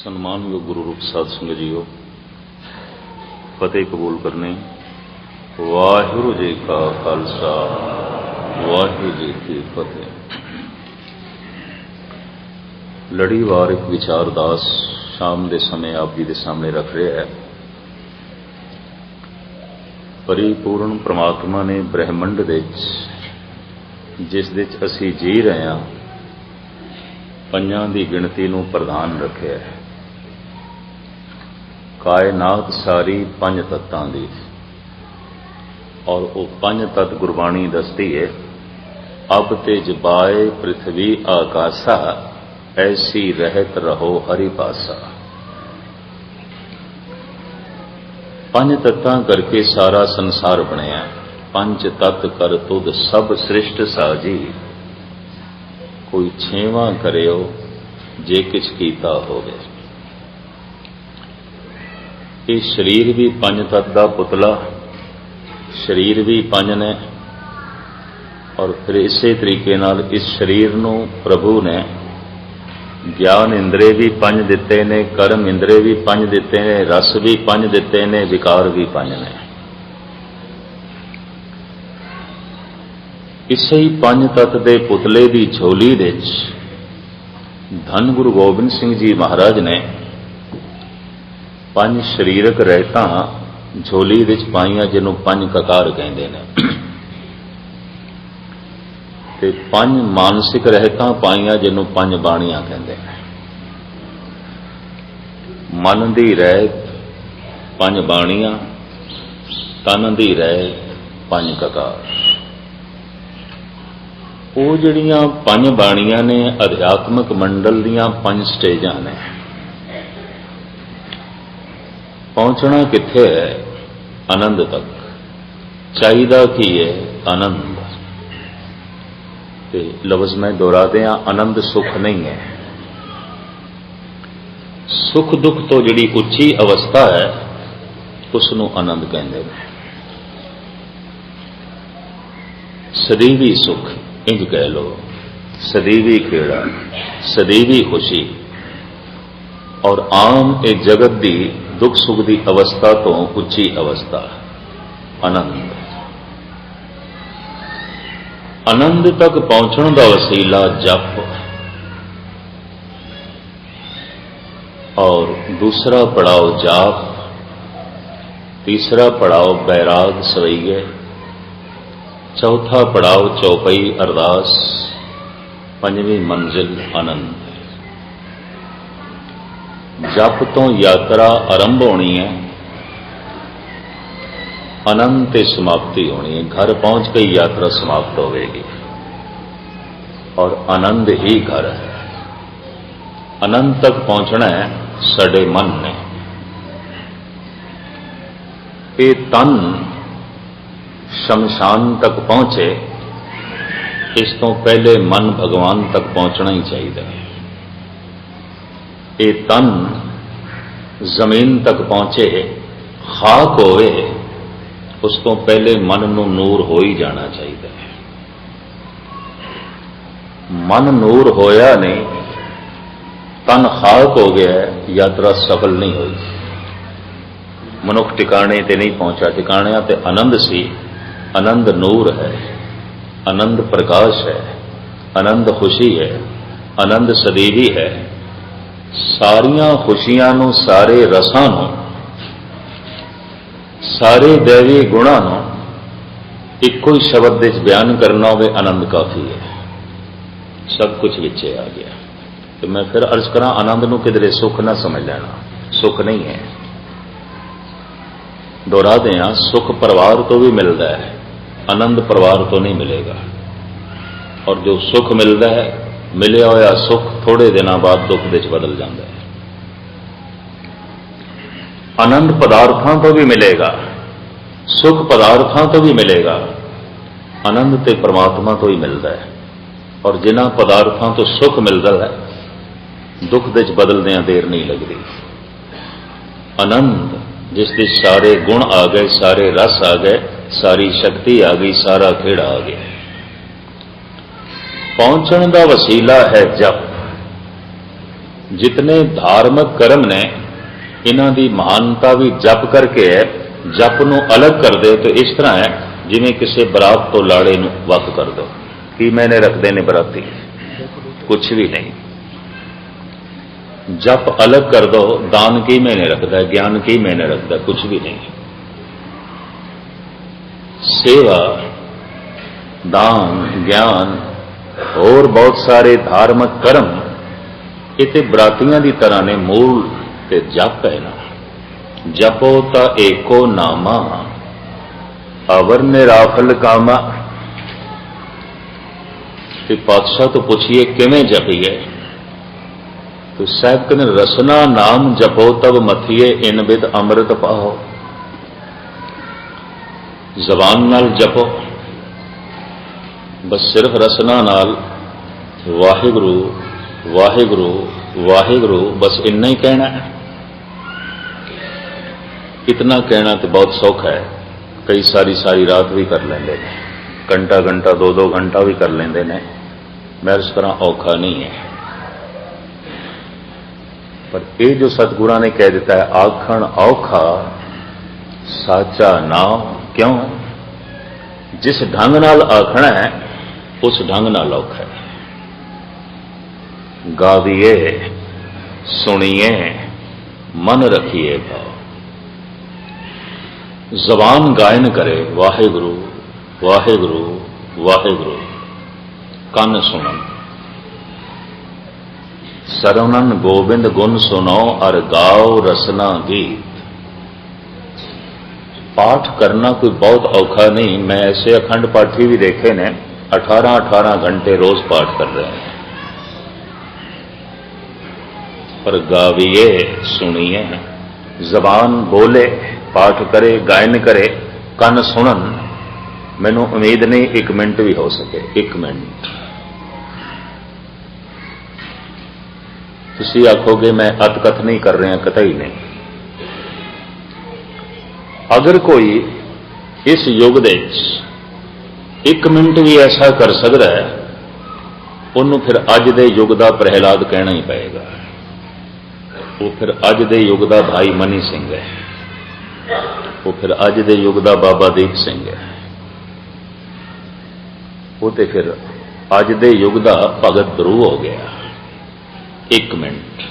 सन्मानयोग गुरु रूप साध संगत जीओ, फतेह कबूल करने। वाहिगुरू जी का खालसा, वाहिगुरू जी की फतेह। लड़ीवार एक विचार दास शाम के समय आप जी के सामने रख रहा है। परिपूर्ण परमात्मा ने ब्रह्मंड जिस दे असी जी रहे हैं, पंजां दी गिणती नूं प्रधान रखिया है। कायनात सारी पंज तत्तां दी, और वो पंज तत्त गुरबाणी दसदी है। अब तेज बाए पृथ्वी आकाशा, ऐसी रहत रहो हरि पासा। पंज तत्तां करके सारा संसार बनया। पंज तत्त कर तुद सब सृष्ट साजी, कोई छेवां करियो जे किछ कीता होवे। ये शरीर भी पंज तत्त दा पुतला, शरीर भी पंज ने, और फिर इसे तरीके नाल इस शरीर नूं प्रभु ने ज्ञान इंद्रे भी पंज दिते ने, कर्म इंद्रे भी पंज दिते ने, रस भी पंज दिते ने, विकार भी पंज ने। इसे ही पंज तत्त दे पुतले की झोली विच धन गुरु गोबिंद सिंह जी महाराज ने पंज शरीरक रहतां झोली विच पाईयां, जिन्हों पंज ककार कहते हैं, ते पंज मानसिक रहतां पाईयां, जिन्हों पंज बाणियां कहते हैं। मन दी रहत पंज बाणियां, तन दी रहत पंज ककार। वो जिहड़ियां पंज बाणियां ने अध्यात्मक मंडल दीयां पंज स्टेजां ने। पहुंचना कित्थे है? आनंद तक। चाहिदा की है? आनंद। ते लफ्ज मैं दोहरा दियां, आनंद सुख नहीं है। सुख दुख तो जिहड़ी उच्ची अवस्था है, उसनूं आनंद कहंदे ने। सदैवी सुख इंज कह लो, सदैवी खेड़ा, सदैवी खुशी। और आम एक जगत दी दुख सुख दी अवस्था तो उच्ची अवस्था आनंद। आनंद तक पहुंचने का वसीला जप, और दूसरा पड़ाव जाप, तीसरा पड़ाव बैराग सवैये, चौथा पड़ाव चौपई अरदास, पंजवीं मंजिल आनंद। जप तो यात्रा आरंभ होनी है, आनंद ते समाप्ति होनी है। घर पहुंच के यात्रा समाप्त होगी, और आनंद ही घर है। आनंद तक पहुंचना है साडे मन ने। ये तन शमशान तक पहुंचे, इस तो पहले मन भगवान तक पहुंचना ही चाहिए। ये तन जमीन तक पहुंचे, खाक होवे, उस तो पहले मन नूं नूर हो ही जाना चाहिए। मन नूर होया नहीं, तन खाक हो गया, यात्रा सफल नहीं हुई। मनुख टिकाणे ते नहीं पहुंचा। टिकाणिया ते आनंद सी। आनंद नूर है, आनंद प्रकाश है, आनंद खुशी है, आनंद सदैवी है। सारियां खुशियां नूं, सारे रसां नूं, सारे दैवी गुणां नूं इक्को ही शब्द विच बयान करना होवे, आनंद काफी है। सब कुछ विचे आ गया। तो मैं फिर अर्ज करा, आनंद नूं किधरे सुख ना समझ लेना, सुख नहीं है। दोहरा दें, सुख परिवार तो भी मिलता है, आनंद परिवार तो नहीं मिलेगा। और जो सुख मिलता है, मिलिया होया सुख थोड़े दिनों बाद दुख विच बदल जाता है। आनंद पदार्थों तो भी मिलेगा, सुख पदार्थों तो भी मिलेगा, आनंद ते परमात्मा तो ही मिलता है। और जिन्हां पदार्थों तो सुख मिलता है, दुख विच बदलदियां देर नहीं लगती। आनंद जिस दे सारे गुण आ गए, सारे रस आ गए, सारी शक्ति आ गई, सारा खेड़ा आ गया। पहुंचने का वसीला है जप। जितने धार्मिक कर्म ने इन्हां दी महानता भी जप करके है। जप नूं अलग कर दे तो इस तरह है जिवें किसी बरात तो लाड़े नूं वख कर दो। की मैंने रखते ने बराती, कुछ भी नहीं। जप अलग कर दो, दान की मैंने रखता है, ज्ञान की मैंने रखता है, कुछ भी नहीं। सेवा, दान, ज्ञान और बहुत सारे धार्मिक कर्म इते बरातियां की तरह ने। मूल ते जप है ना, जपो ता एको नामा अवर निराफल कामा। ते पातशाह तो पूछिए किवें जपीए, तो साहब कहने रसना नाम जपो तब मथिए इन बिद अमृत पाओ। जबान नाल जपो, बस सिर्फ रसना नाल वाहिगुरु वाहिगुरु वाहिगुरु बस इन्ना ही कहना है। इतना कहना तो बहुत सौखा है, कई सारी रात भी कर लेंगे, घंटा घंटा 2-2 घंटा भी कर लेंगे ने। मैं इस तरह औखा नहीं है। पर यह जो सतगुरां ने कह दिता है आखण औखा साचा नाम। क्यों? जिस ढंग नाल आखना है उस ढंग नाल औखा है। गाविए सुनिए मन रखिए भाव। जबान गायन करे वाहिगुरु वाहिगुरु वाहिगुरु, कन सुनन सरवणन गोबिंद गुण सुनो और गाओ रसना गीत। पाठ करना कोई बहुत औखा नहीं। मैं ऐसे अखंड पाठी भी देखे ने 18-18 घंटे रोज पाठ कर रहे हैं। पर गाविए सुनिए, जबान बोले, पाठ करे, गायन करे, कन सुनन। मैनू उम्मीद नहीं 1 मिनट भी हो सके। 1 मिनट तुसी आखोगे मैं अतकथ नहीं कर रहा, कतई नहीं। अगर कोई इस युग दे 1 मिनट भी ऐसा कर सकता है, उन्होंने फिर अज दे युग का प्रहलाद कहना ही पएगा। वो फिर अज दे युग का भाई मनी सिंह है, वो फिर अज दे युग का बाबा दीप सिंह है, वो तो फिर अज दे युग का भगत ध्रुव हो गया। 1 मिनट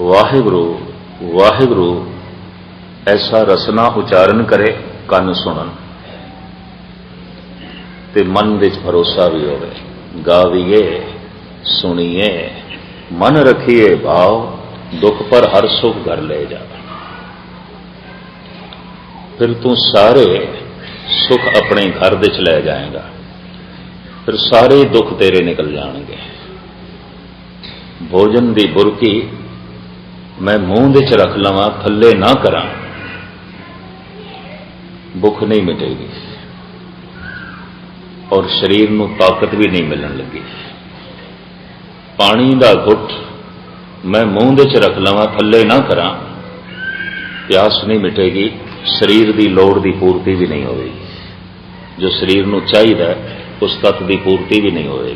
वाहिगुरु वाहिगुरु ऐसा रसना उच्चारण करे, कन सुनन ते मन विच भरोसा भी होवे। गाविए सुनिए मन रखिए भाव, दुख पर हर सुख घर ले जा। फिर तू सारे सुख अपने घर विच ले जाएगा, फिर सारे दुख तेरे निकल जाएंगे। भोजन की बुरकी मैं मूंह विच रख लवां, थल्ले ना करा, भुख नहीं मिटेगी और शरीर नूं ताकत भी नहीं मिलने लगी। पानी का घुट मैं मूंह विच रख लवां, थल्ले ना करा, प्यास नहीं मिटेगी, शरीर की लोड़ की पूर्ति भी नहीं होगी। जो शरीर नूं चाहिए उस तत्व की पूर्ति भी नहीं होगी।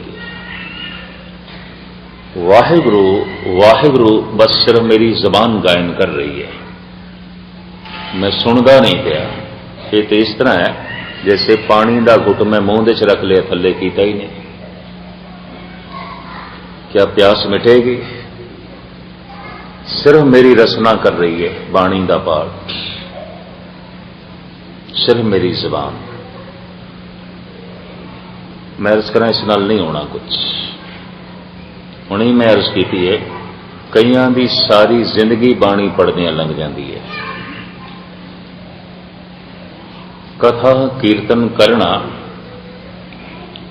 वाहिगुरु वाहिगुरु बस सिर्फ मेरी जबान गायन कर रही है, मैं सुनता नहीं पाया। ये तो इस तरह है जैसे पानी का घुट मैं मूंह विच रख लिया, थल्ले कीता ही नहीं। क्या प्यास मिटेगी? सिर्फ मेरी रसना कर रही है बाणी का पाठ, सिर्फ मेरी जबान। मैं अर्ज करा इस नाल नहीं होना कुछ। हुणे ही मैं अर्ज की है, कईयां दी सारी जिंदगी बाणी पढ़दियां लंघ जाती है। कथा कीर्तन करना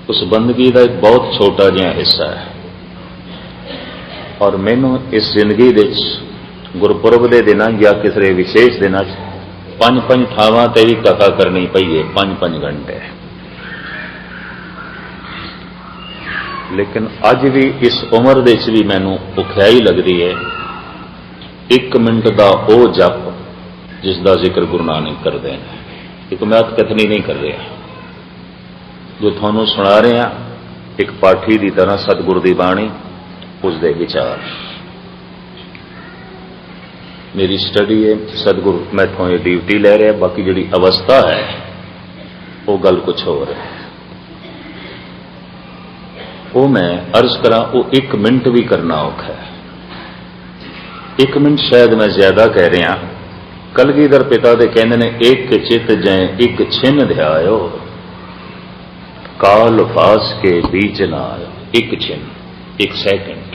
उस बंदगी का एक बहुत छोटा जिहा हिस्सा है। और मैनू इस जिंदगी गुरपुरब के दिन या किसी विशेष दिन 5-5 थावां ते भी कथा करनी पई है, 5-5 घंटे। लेकिन अज भी इस उम्र दे भी मैनू औखियाई लगती है 1 मिनट का वो जप जिसका जिक्र गुरु नानक करते हैं। एक मैं अतकथनी नहीं कर रहा, जो थानू सुना रहे हैं एक पाठी की तरह सतगुरु की बाणी उसके विचार। मेरी स्टडी है, सतगुरु मैथों ये ड्यूटी ले रहा, बाकी जी अवस्था है वो गल कुछ होर है। वो मैं अर्ज करा, वो 1 मिनट भी करना औखा है। 1 मिनट शायद मैं ज्यादा कह रहा। कलगीधर पिता दे कहते ने, एक चित जै एक छिन ध्यायो, काल फास के बीच ना आयो। 1 छिन, 1 सेकंड।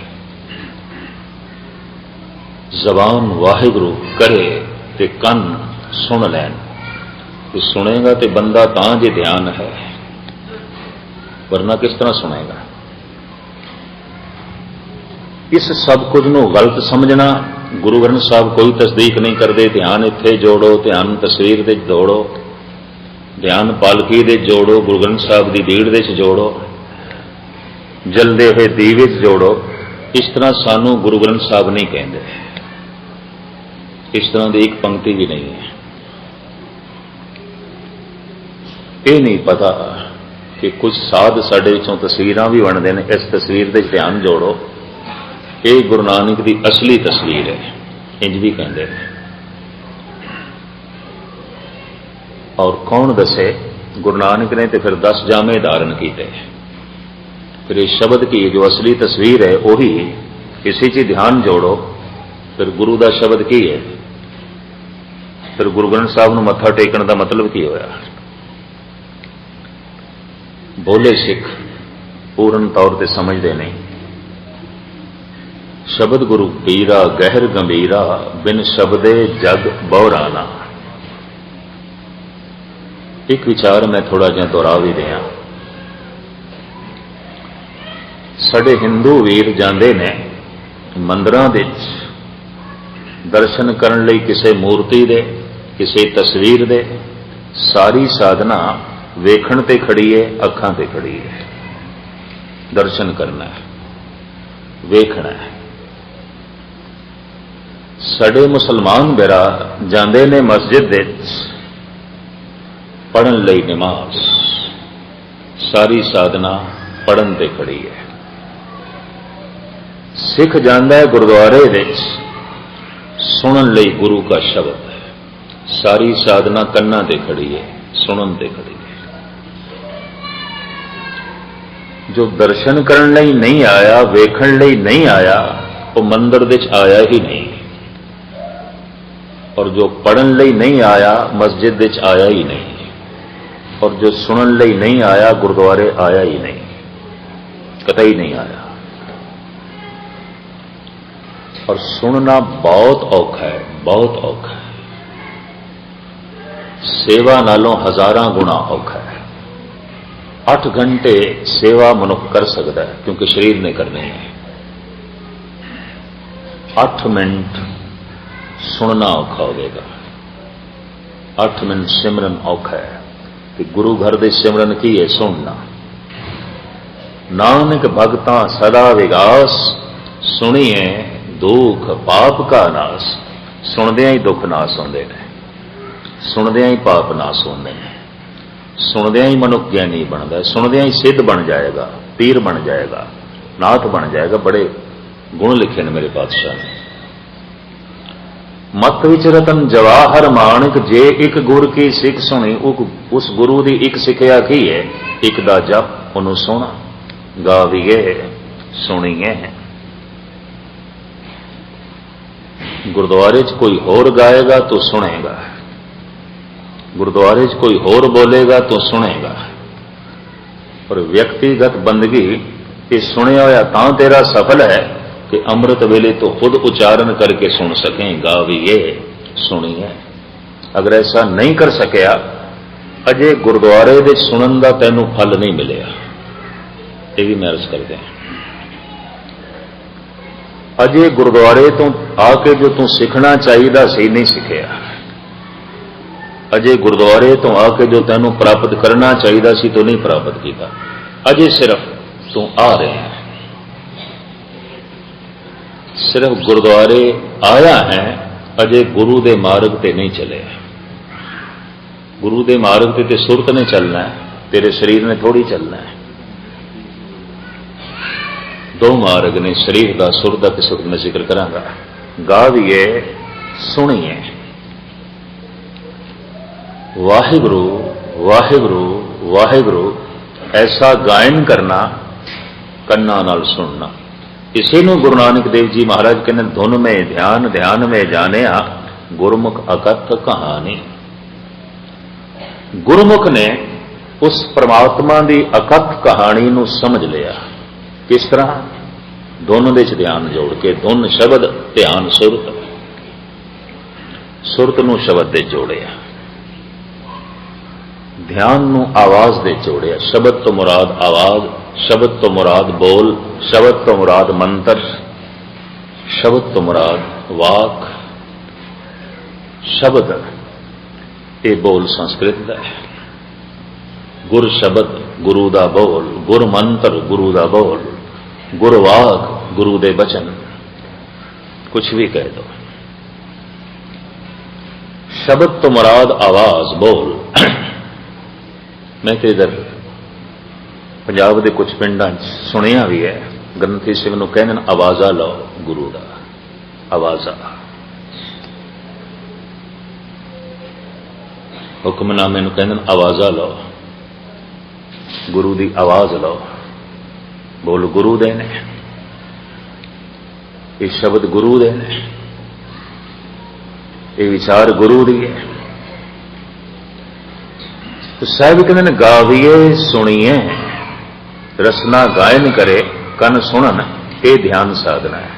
जबान वाहिगुरु करे ते कन सुन लैन। तो सुनेगा तो बंदा तां जे ध्यान है, वरना किस तरह सुनेगा। इस सब कुछ नूं गलत समझना। गुरु ग्रंथ साहब कोई तस्दीक नहीं करते। ध्यान इत्थे जोड़ो, ध्यान तस्वीर दे जोड़ो, ध्यान पालकी दे जोड़ो, गुरु ग्रंथ साहब की भीड़ दे जोड़ो, जलदे हुए दीवे जोड़ो। इस तरह सानू गुरु ग्रंथ साहब नहीं कहते। इस तरह की एक पंक्ति भी नहीं है। ये नहीं पता कि कुछ साध साडे विचों तस्वीरां भी बनते हैं। इस तस्वीर दे ध्यान जोड़ो, ये गुरु नानक की असली तस्वीर है, इंज भी कहते हैं। और कौन दसे, गुरु नानक ने तो फिर 10 जामे धारण किए। फिर ये शब्द की जो असली तस्वीर है वही, इसी च ध्यान जोड़ो। फिर गुरु का शब्द की है। फिर गुरु ग्रंथ साहब नूं मत्था टेकण का मतलब की होया। बोले सिख पूर्ण तौर पर समझते नहीं। शब्द गुरु पीरा गहर गंभीरा, बिन शब्दे जग बहुराना। एक विचार मैं थोड़ा जिहा दोहरा भी दिया। साडे हिंदू वीर जांदे ने मंदिरां दे दर्शन करन लई किसी मूर्ति दे, किसी तस्वीर दे। सारी साधना वेखण ते खड़ी है, अखां ते खड़ी है। दर्शन करना है, वेखना है। साडे मुसलमान बिरा जांदे ने मस्जिद दे पढ़न लई नमाज। सारी साधना पढ़न ते खड़ी है। सिख जांदा है गुरुद्वारे विच सुनन लई गुरु का शब्द। सारी साधना कन्नां ते खड़ी है, सुनन ते खड़ी है। जो दर्शन करन लई नहीं आया, वेखण लई नहीं आया, वो मंदिर विच आया ही नहीं। और जो पढ़न लई नहीं आया, मस्जिद विच आया ही नहीं। और जो सुनन लई नहीं आया, गुरुद्वारे आया ही नहीं, कतई नहीं आया। और सुनना बहुत औखा है, बहुत औखा है। सेवा नालों हजारां गुणा औखा है। 8 घंटे सेवा मनुख कर सकता है, क्योंकि शरीर ने करनी है। 8 मिनट सुनना औखा होगा। 8 मिनट सिमरन औखा है। कि गुरु घर दे सिमरन की है सुनना। नानक भगतां सदा विगास, सुनिए दुख पाप का नाश। सुनदियां ही दुख नाश होंदे ने, सुनदियां ही पाप नाश होंदे हैं। सुनदियां ही मनुख ज्ञानी बनता है, सुनदियां ही सिद्ध बन जाएगा, पीर बन जाएगा, नाथ बन जाएगा। बड़े गुण लिखे ने मेरे पातशाह ने। मत विच रतन जवाहर माणक, जे एक गुर की सिख सुनी। उस गुरु की एक सिखिया की है, एक दा जप उन्होंने सुना। गावीए सुनीए। गुरुद्वारे च कोई होर गाएगा तो सुनेगा, गुरुद्वारे च कोई होर बोलेगा तो सुनेगा। और व्यक्तिगत बंदगी ये सुनिया होया तां तेरा सफल है कि अमृत वेले तो खुद उच्चारण करके सुन सकें। गावीए सुनिए। अगर ऐसा नहीं कर सकिया, अजे गुरुद्वारे दे सुनन दा तैनू फल नहीं मिलेगा। ये भी मैं अर्ज करते हैं। अजे गुरुद्वारे तो आके जो तू सीखना चाहिए सी नहीं सीखिया। अजे गुरुद्वारे तो आके जो तैनू प्राप्त करना चाहिए सी तो नहीं प्राप्त किया। अजे सिर्फ तू आ रहे हैं, सिर्फ गुरुद्वारे आया है, अजे गुरु दे मार्ग ते नहीं चले। गुरु दे मार्ग ते सुरत ने चलना है, तेरे शरीर ने थोड़ी चलना है। दो मार्ग ने, शरीर का, सुर का, किस वक्त मैं जिक्र करांगा। गावीए, सुनिए। वाहिगुरु वाहिगुरु वाहिगुरु ऐसा गायन करना, कन्ना नाल सुनना। इसे नूं गुरु नानक देव जी महाराज कहते धुन में ध्यान, ध्यान में जानिया, गुरमुख अकथ कहानी। गुरमुख ने उस परमात्मा की अकथ कहानी नूं समझ लिया। किस तरह? धुन दे च ध्यान जोड़ के। धुन शब्द, ध्यान सुरत, सुरत नूं शब्द दे जोड़िया, ध्यान नूं आवाज दे जोड़िया। शब्द तो मुराद आवाज, शब्द तो मुराद बोल, शब्द तो मुराद मंत्र, शब्द तो मुराद वाक। शब्द ये बोल संस्कृत का है। गुर शब्द गुरु दा बोल, गुर मंत्र गुरु दा बोल, गुरवाक गुरु दे बचन, कुछ भी कह दो। शब्द तो मुराद आवाज, बोल। मैं तो इधर पंजाब के कुछ पिंडा सुनिया भी है, ग्रंथी सिंह नूं कहंदे आवाजा लो गुरु दा, आवाजा। हुक्मनामे नूं कहंदे आवाजा लो, गुरु दी आवाज लो। बोल गुरु दे ने, ये शब्द गुरु दे ने, ये विचार गुरु दी है। तो साहब कहते गावीए सुनिए, रसना गायन करे, कन सुनन, ये ध्यान साधना है।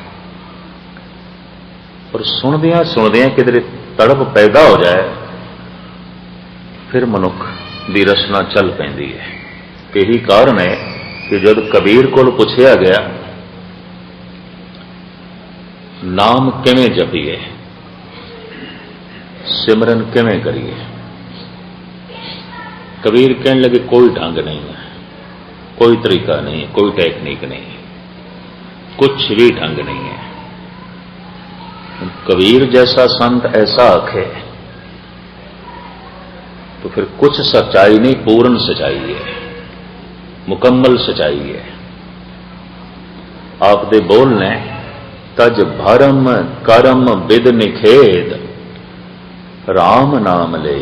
और सुनदियां सुनदियां किधरे तड़प पैदा हो जाए, फिर मनुख दी रसना चल पैंदी है। यही कारण है कि जब कबीर को पूछया गया नाम किवें जपीए, सिमरन किवें करिए, कबीर कहने लगे कोई ढंग नहीं है, कोई तरीका नहीं है, कोई टेक्निक नहीं है, कुछ भी ढंग नहीं है। कबीर जैसा संत ऐसा आखे तो फिर कुछ सच्चाई नहीं, पूर्ण सच्चाई है, मुकम्मल सच्चाई है। आप दे बोलने तज भरम करम बिद निखेद, राम नाम ले।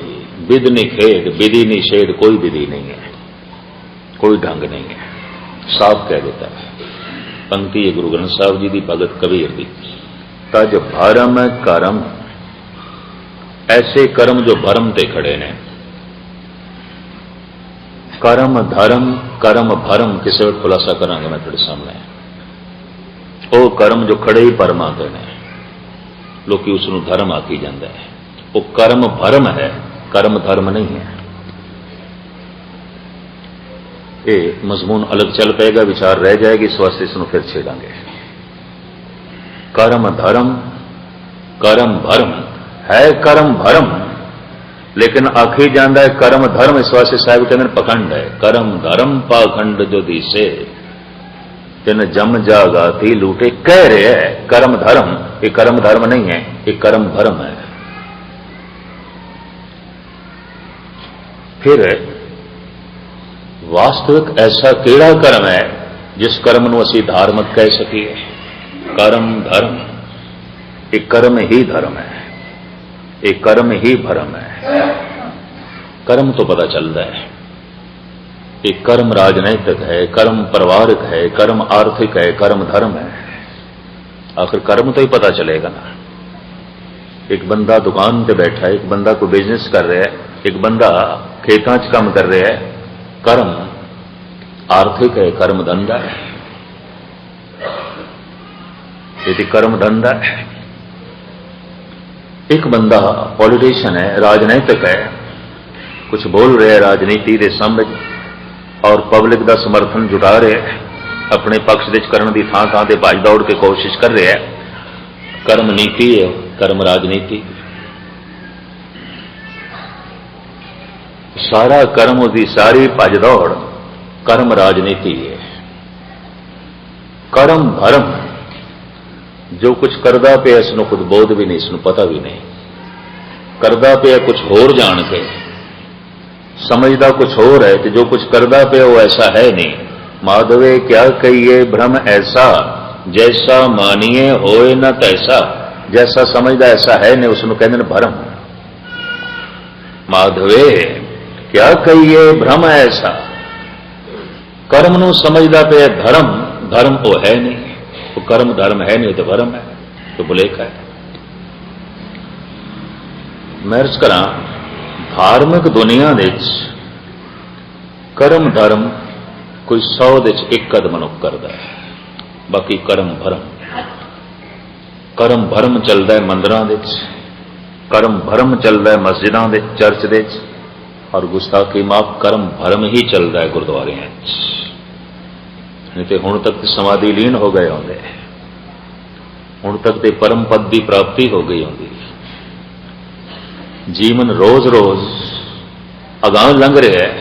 विद निखेद, विधि निषेध, कोई विधि नहीं है, कोई ढंग नहीं है, साफ कह देता है। पंक्ति है गुरु ग्रंथ साहब जी की, भगत कबीर की। तज भरम करम, ऐसे कर्म जो भरम ते खड़े ने। कर्म धर्म, कर्म भरम, किसी वक्त खुलासा करांगा मैं तेरे सामने। वो कर्म जो खड़े ही भरम आते हैं, लोग उसनों धर्म आखी जाता है। वो कर्म भरम है, कर्म धर्म नहीं है। ये मजमून अलग चल पेगा, विचार रह जाएगी, इस वास्ते इसनों फिर छेड़ांगे। कर्म धर्म, कर्म भरम है, कर्म भरम लेकिन आखी जाता है कर्म धर्म। इस वास्ते साहब कहते हैं पखंड है। कर्म धर्म पाखंड जो दिसे, तिन जम जागा थी लूटे। कह रहे हैं कर्म धर्म, ये कर्म धर्म नहीं है, ये कर्म भरम है। फिर वास्तविक ऐसा केड़ा कर्म है जिस कर्म नूं असीं धार्मिक कह सकीए? कर्म धर्म, ये कर्म ही धर्म है, ये कर्म ही भरम है। कर्म तो पता चलता है, ये कर्म राजनैतिक है, कर्म परिवारिक है, कर्म आर्थिक है, कर्म धर्म है। आखिर कर्म तो ही पता चलेगा ना। एक बंदा दुकान पे बैठा है, एक बंदा कोई बिजनेस कर रहा है, एक बंदा खेतां च काम कर रहा है। कर्म आर्थिक है, कर्म धंधा है, ये कर्म धंधा है। एक बंदा पॉलिटिशियन है, राजनीतिक है, कुछ बोल रहे हैं राजनीति के सामने और पब्लिक का समर्थन जुटा रहे हैं, अपने पक्ष विच करने की थां थां ते भज दौड़ के कोशिश कर रहे हैं। कर्म नीति है, कर्म राजनीति। सारा कर्म उसकी सारी भज दौड़ कर्म राजनीति है। कर्म भरम, जो कुछ करदा पे इसनों खुद बोध भी नहीं, इसनों पता भी नहीं। करदा पे कुछ होर जान के, समझदा कुछ होर है, तो जो कुछ करदा पे वो ऐसा है नहीं, माधवे क्या कहिए भ्रम ऐसा, जैसा मानिए होए न तैसा। जैसा समझदा ऐसा है नहीं, उसनों कहते हैं भरम। माधवे क्या कहिए भ्रम ऐसा, कर्म नूं समझदा पे धर्म, धर्म वो है नहीं। वो कर्म धर्म है नहीं, तो भरम है, तो भुलेखा है। मैं अर्ज करा, धार्मिक दुनिया दे कर्म धर्म कोई 100 दे एक कद मनुख करता है, बाकी कर्म भरम। कर्म भरम चलता है मंदिरां दे, कर्म भरम चलता है मस्जिदां दे, चर्च दे, और गुस्ताखी माफ कर्म भरम ही चलता है गुरुद्वारे। नहीं तो हुण तक समाधि लीन हो गए होंगे, हुण तक तो परम पद की प्राप्ति हो गई होंगी। जीवन रोज रोज अगां लंघ रहा है,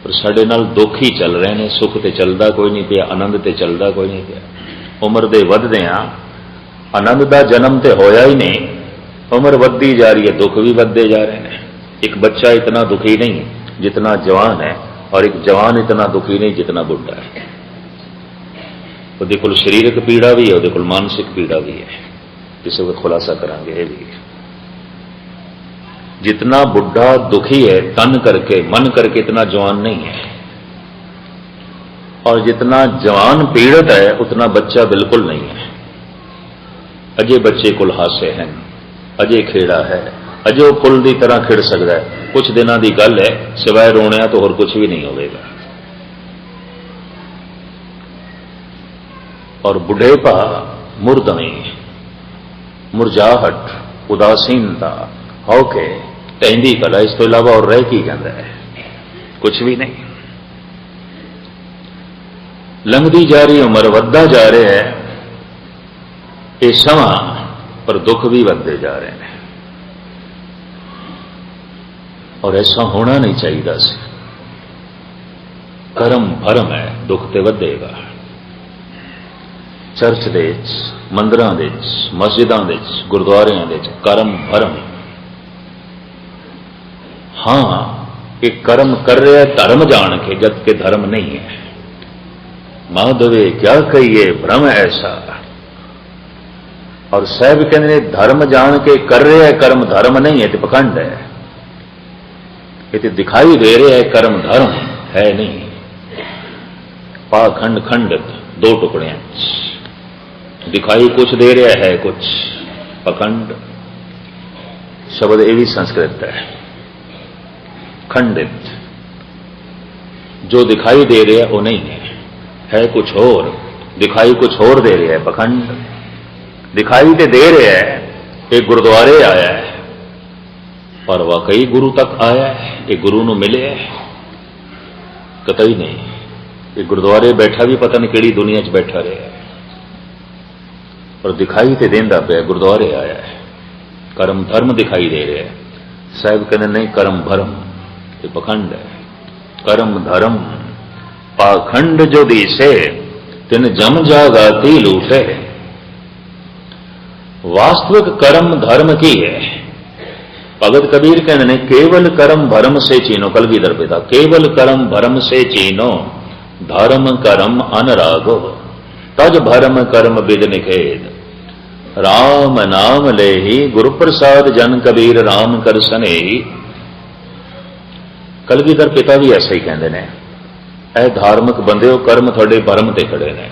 पर साडे नाल दुख ही चल रहे हैं। सुख तो चलता कोई नहीं पिया, आनंद तो चलता कोई नहीं पिया। उम्र दे वधदियां आनंद का जन्म तो होया ही नहीं, उम्र वधदी जा रही है, दुख भी वधदे जा रहे हैं। एक बच्चा इतना दुखी नहीं जितना जवान है, और एक जवान इतना दुखी नहीं जितना बुढ़ा है। उसदे कोल शरीरक पीड़ा भी है, उसदे कोल मानसिक पीड़ा भी है। किसी वक्त खुलासा करांगे ये भी। जितना बुढ़ा दुखी है तन करके मन करके, इतना जवान नहीं है। और जितना जवान पीड़ित है उतना बच्चा बिल्कुल नहीं है। अजे बच्चे कोल हासे हैं, अजे खेड़ा है, अजे वो पुल की तरह खिड़ सकता है। कुछ दिनों की गल है, सिवाय रोने तो होर कुछ भी नहीं होगा। और बुढ़ेपा, मुरदमी, मुरझाहट, उदासीनता होके टहदी कला, इस तो इलावा और रह की जाता है? कुछ भी नहीं। लंघदी जा रही उम्र, वधदा जा रहा है ये समा, पर दुख भी वधदे जा रहे हैं। और ऐसा होना नहीं चाहिए सी। कर्म भरम है, दुख ते वधेगा। चर्च दे, मंदिरां दे, मस्जिदां दे, गुरुद्वारियां दे कर्म भरम। हाँ, एक कर्म कर रहा है धर्म जान के, जबकि धर्म नहीं है। माधवे क्या कहिए भ्रम ऐसा। और साहब कहते धर्म जान के कर रहा है कर्म, धर्म नहीं है, तो पखंड है। ये तो दिखाई दे रहा है कर्म धर्म है नहीं। पाखंड खंडित दो टुकड़े, दिखाई कुछ दे रहा है कुछ। पखंड शब्द ये भी संस्कृत है। खंडित, जो दिखाई दे रहा है वो नहीं है कुछ और, दिखाई कुछ और दे रहा है। पखंड दिखाई तो दे रहा है, एक गुरुद्वारे आया है, पर वाकई गुरु तक आया है, एक गुरु ਨੂੰ मिले है? कतई नहीं। एक गुरुद्वारे बैठा भी पता नहीं केड़ी दुनिया च बैठा रहा है, पर दिखाई तो देंदा पे गुरुद्वारे आया है। कर्म धर्म दिखाई दे रहा है। साहब कहते नहीं, कर्म भरम, ये पखंड है। कर्म धर्म पाखंड जो दिसे, तिन जम जागाती लूटे। वास्तविक कर्म धर्म की है। भगत कबीर कहते ने केवल कर्म भरम से चीनो, कलगीधर पिता, केवल कर्म भरम से चीनो, धर्म कर्म अनरागो, तज भरम कर्म बिद निखेद। राम नाम ले ही गुरु प्रसाद जन कबीर, राम कर सने। कलगीधर पिता भी ऐसा ही कहते हैं, ऐ धार्मिक बंदे हो, कर्म थोड़े भरम ते खड़े ने,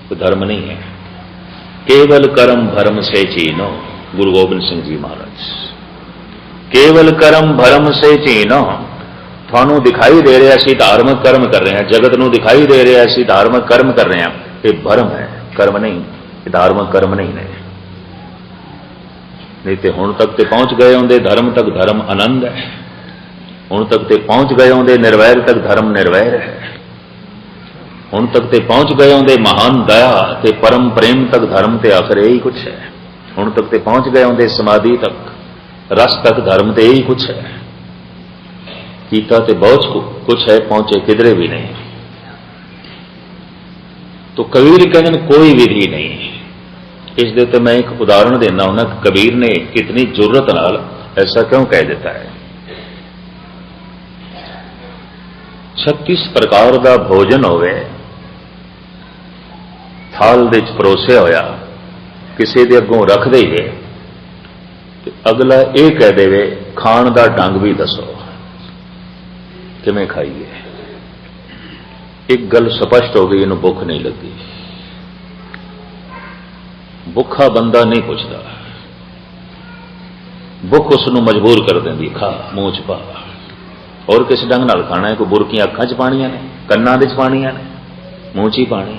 कोई धर्म नहीं है। केवल कर्म भरम से चीनो, गुरु गोबिंद सिंह जी महाराज। केवल कर्म भरम से चीनो, थानू दिखाई दे रहा असी धार्मिक कर्म कर रहे हैं, जगत नू दिखाई दे रहा असी धार्मिक कर्म कर रहे हैं, ये भरम है, कर्म नहीं, ये धार्मिक कर्म नहीं है। नहीं तो हुण तक तो पहुंच गए होंगे धर्म तक, धर्म आनंद है। हुण तक तो पहुंच गए होंगे निर्वैर तक, धर्म निर्वैर है। हुण तक तो पहुंच गए होंगे महान दया ते परम प्रेम तक, धर्म ते आखिर यही कुछ है। हुण तक तो पहुंच गए होंगे समाधि तक, रस तक, धर्म तो यही कुछ है। कीता तो बहुत कुछ है, पहुंचे किधरे भी नहीं। तो कबीर कहते कोई विधि नहीं। इस दे तो मैं एक उदाहरण देना हूं ना, कबीर ने कितनी जुर्रत नाल ऐसा क्यों कह देता है। 36 प्रकार का भोजन होवे, थाल दे च परोसिया होया किसी दे अगों रख दईए ते अगला ये कह देवे खाण का ढंग भी दसो किवें खाइए। एक गल स्पष्ट हो गई, इन्हूं भुख नहीं लगी। भुखा बंदा नहीं पुछदा, भुख उसनूं मजबूर कर देंदी, खा मूँह च पा। और किस ढंग नाल खाना है? कोई बुरकियां अखां च पाणियां ने, कन्नां दे च पाणियां ने, मूँह च ही पानी।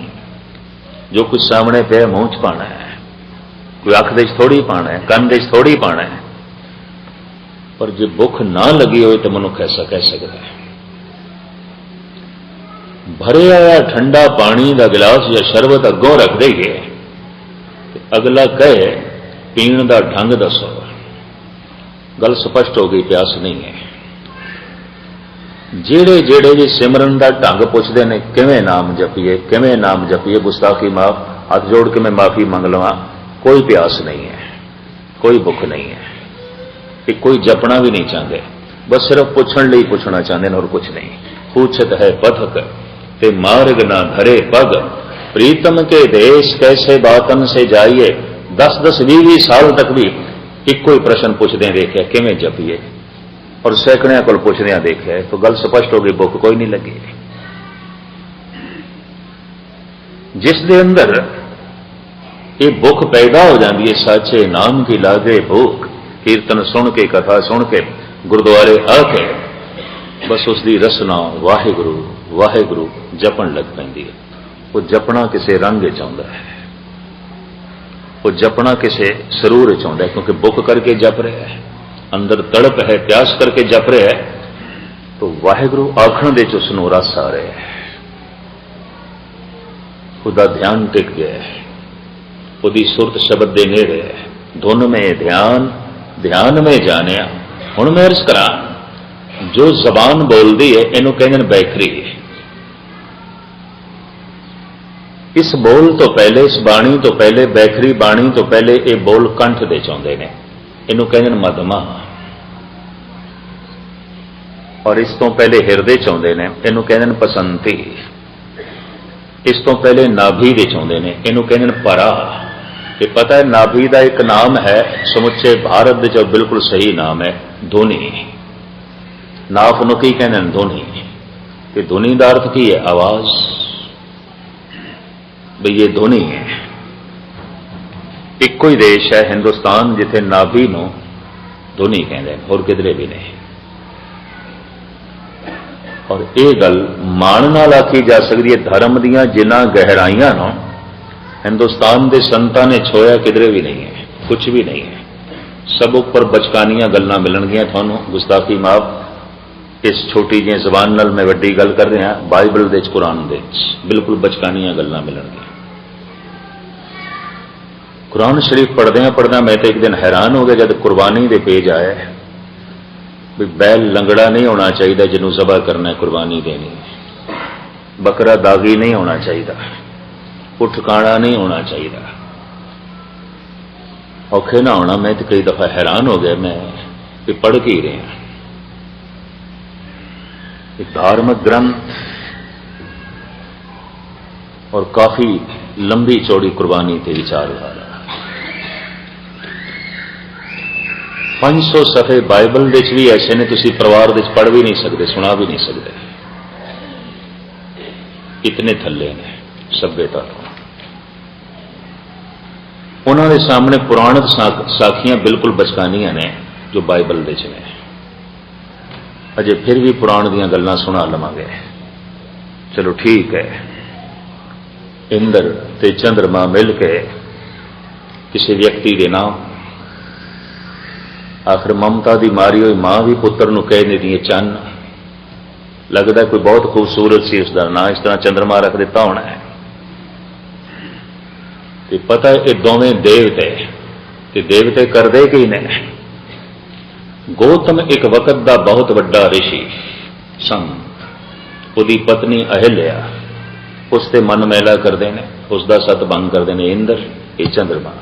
जो कुछ सामने पे मूँह च पाना है, कोई अख दे च थोड़ी पाना है, कन दे च थोड़ी पाना है। पर जे भुख ना लगी हो तो मनुख ऐसा कह सकता है। भरे आया ठंडा पानी का गिलास या शरबत अगों रख देइए तो अगला कहे पीण का ढंग दसो। गल स्पष्ट हो गई, प्यास नहीं है। जेड़े जेड़े जी सिमरन का ढंग पुछते हैं, किवें नाम जपीए, किवें नाम जपीए, गुस्ताखी माफ, हाथ जोड़ के मैं माफी मंग लवां, कोई प्यास नहीं है, कोई भुख नहीं है, कि कोई जपना भी नहीं चाहते, बस सिर्फ पूछण लई पूछना चाहते हैं और कुछ नहीं। पूछत है पथक ते मार्ग ना धरे पग, प्रीतम के देश कैसे बातन से जाइए। 10-10, 20-20 साल तक भी एक ही प्रश्न पूछते देखे किवें जपीए, और सैकड़ियां को पूछदे देखे, तो गल स्पष्ट हो गई, भुख कोई नहीं लगी। जिस दे अंदर ये भुख पैदा हो जाती है, साचे नाम की लागे भूख, कीर्तन सुन के, कथा सुन के, गुरुद्वारे आके बस उसकी रसना वाहिगुरु वाहिगुरु जपन लग पैंदी है। वो जपना किसी रंग चाहता है, वो जपना किसी सरूर चाहता है, क्योंकि भुख करके जप रहा है, अंदर तड़प है, प्यास करके जप रहा है, तो वाहिगुरु आखण दे च उसनूं रस आ रहा है, उसका ध्यान टिक गया है, उसकी सुरत शब्द दे नेड़े है। धुन में ध्यान, ध्यान में जानिया। हुण मैं अर्ज करा, जो जबान बोलती है इनू कहते हैं बैखरी। इस बोल तो पहले, इस बाणी तो पहले, बैखरी बाणी तो पहले ये बोल कंठ दे चाहते हैं, इनू कहते हैं मधमा। और इस तो पहले हिरदे चाहते हैं, इनू कहते हैं पसंती। इस तो पहले नाभि दे चाहते हैं, इनू कहते हैं परा। ये पता है नाभि का एक नाम है, समुचे भारत जो बिल्कुल सही नाम है, धुनी। नाफ नूं की कहते हैं? धुनी। कि धुनी का अर्थ की है? आवाज। भाई ये धुनी है। एक ही देश है हिंदुस्तान जिथे नाभि नूं धुनी कहते हैं, और किधरे भी नहीं। और ये गल मान नाल आखी जा सकती है, धर्म दियां जिन्हां गहराइयां नूं हिंदुस्तान के संतां ने छोया किधरे भी नहीं है, कुछ भी नहीं है। सब उपर बचकानियां गल्लां मिलणगियां तुहानूं, गुस्ताखी माफ। इस छोटी जी जबान नाल मैं वड्डी गल कर रहा, बाइबल दे च, कुरान दे च बिल्कुल बचकानियां गल्लां मिलणगियां। कुरान शरीफ पढ़द्या पढ़द्या मैं तो एक दिन हैरान हो गया जब कुर्बानी के पेज आए भी बैल लंगड़ा नहीं होना चाहिए जिन्हों ज़बह करना है, कुर्बानी देनी, बकरा दागी नहीं होना चाहिए, उठ काणा नहीं होना चाहिए, औखे ना होना। मैं तो कई दफा हैरान हो गया, मैं कि पढ़ के ही रहा। एक धार्मिक ग्रंथ और काफी लंबी चौड़ी कुर्बानी थे विचार वाला। 500 सफ़े बाइबल दे भी ऐसे ने तुसी परिवार दे पढ़ भी नहीं सकते, सुना भी नहीं सकते, इतने थल्ले ने सभ्यता तो। उन्होंने सामने पुराणिक साखियां बिल्कुल बचकानियां ने जो बाइबल दे ने। अजे फिर भी पुराण दियां गल्लां सुना लवांगे, चलो ठीक है। इंद्र ते चंद्रमा मिल के किसी व्यक्ति के नाम, आखिर ममता की मारी हुई मां भी पुत्र नूं कह देती है चन्न, लगता कोई बहुत खूबसूरत सी उसका ना, इस तरह चंद्रमा रख दिता होना है। ते पता है ये दोवें देवते, ते देवते करदे की ने। गौतम एक वक्त का बहुत बड़ा ऋषि संत, उसकी पत्नी अहिल्या उससे मन मैला करते हैं, उसका सत भंग करते हैं। इंद्र ये चंद्रमा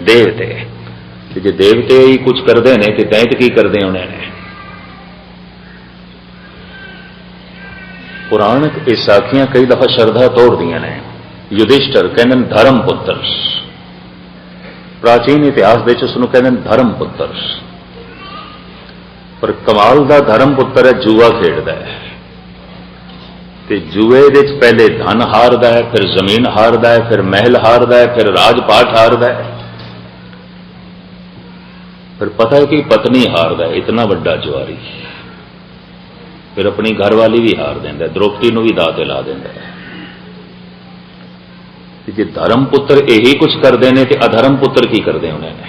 देवते, जे देवते ही कुछ करते हैं तो दैत की करते उन्होंने। पुराणिक ये साखियां कई दफा श्रद्धा तोड़दियां ने। युधिष्ठिर कहते हैं धर्म पुत्र, प्राचीन इतिहास दे उसनूं कहते हैं धर्म पुत्र, पर कमाल का धर्म पुत्र है जूआ खेडदा है। ते जूए दे पहले धन हारदा है, फिर जमीन हारदा है, फिर महल हारदा है, फिर राजपाट हारदा है, फिर पता है कि पत्नी हारदा है, इतना बड़ा जुआरी, फिर अपनी घरवाली भी हार देंदा, द्रौपदी नूं भी दाऽ ते ला देंदा है। जे धर्म पुत्र यही कुछ करते हैं तो अधर्म पुत्र की करते होने ने,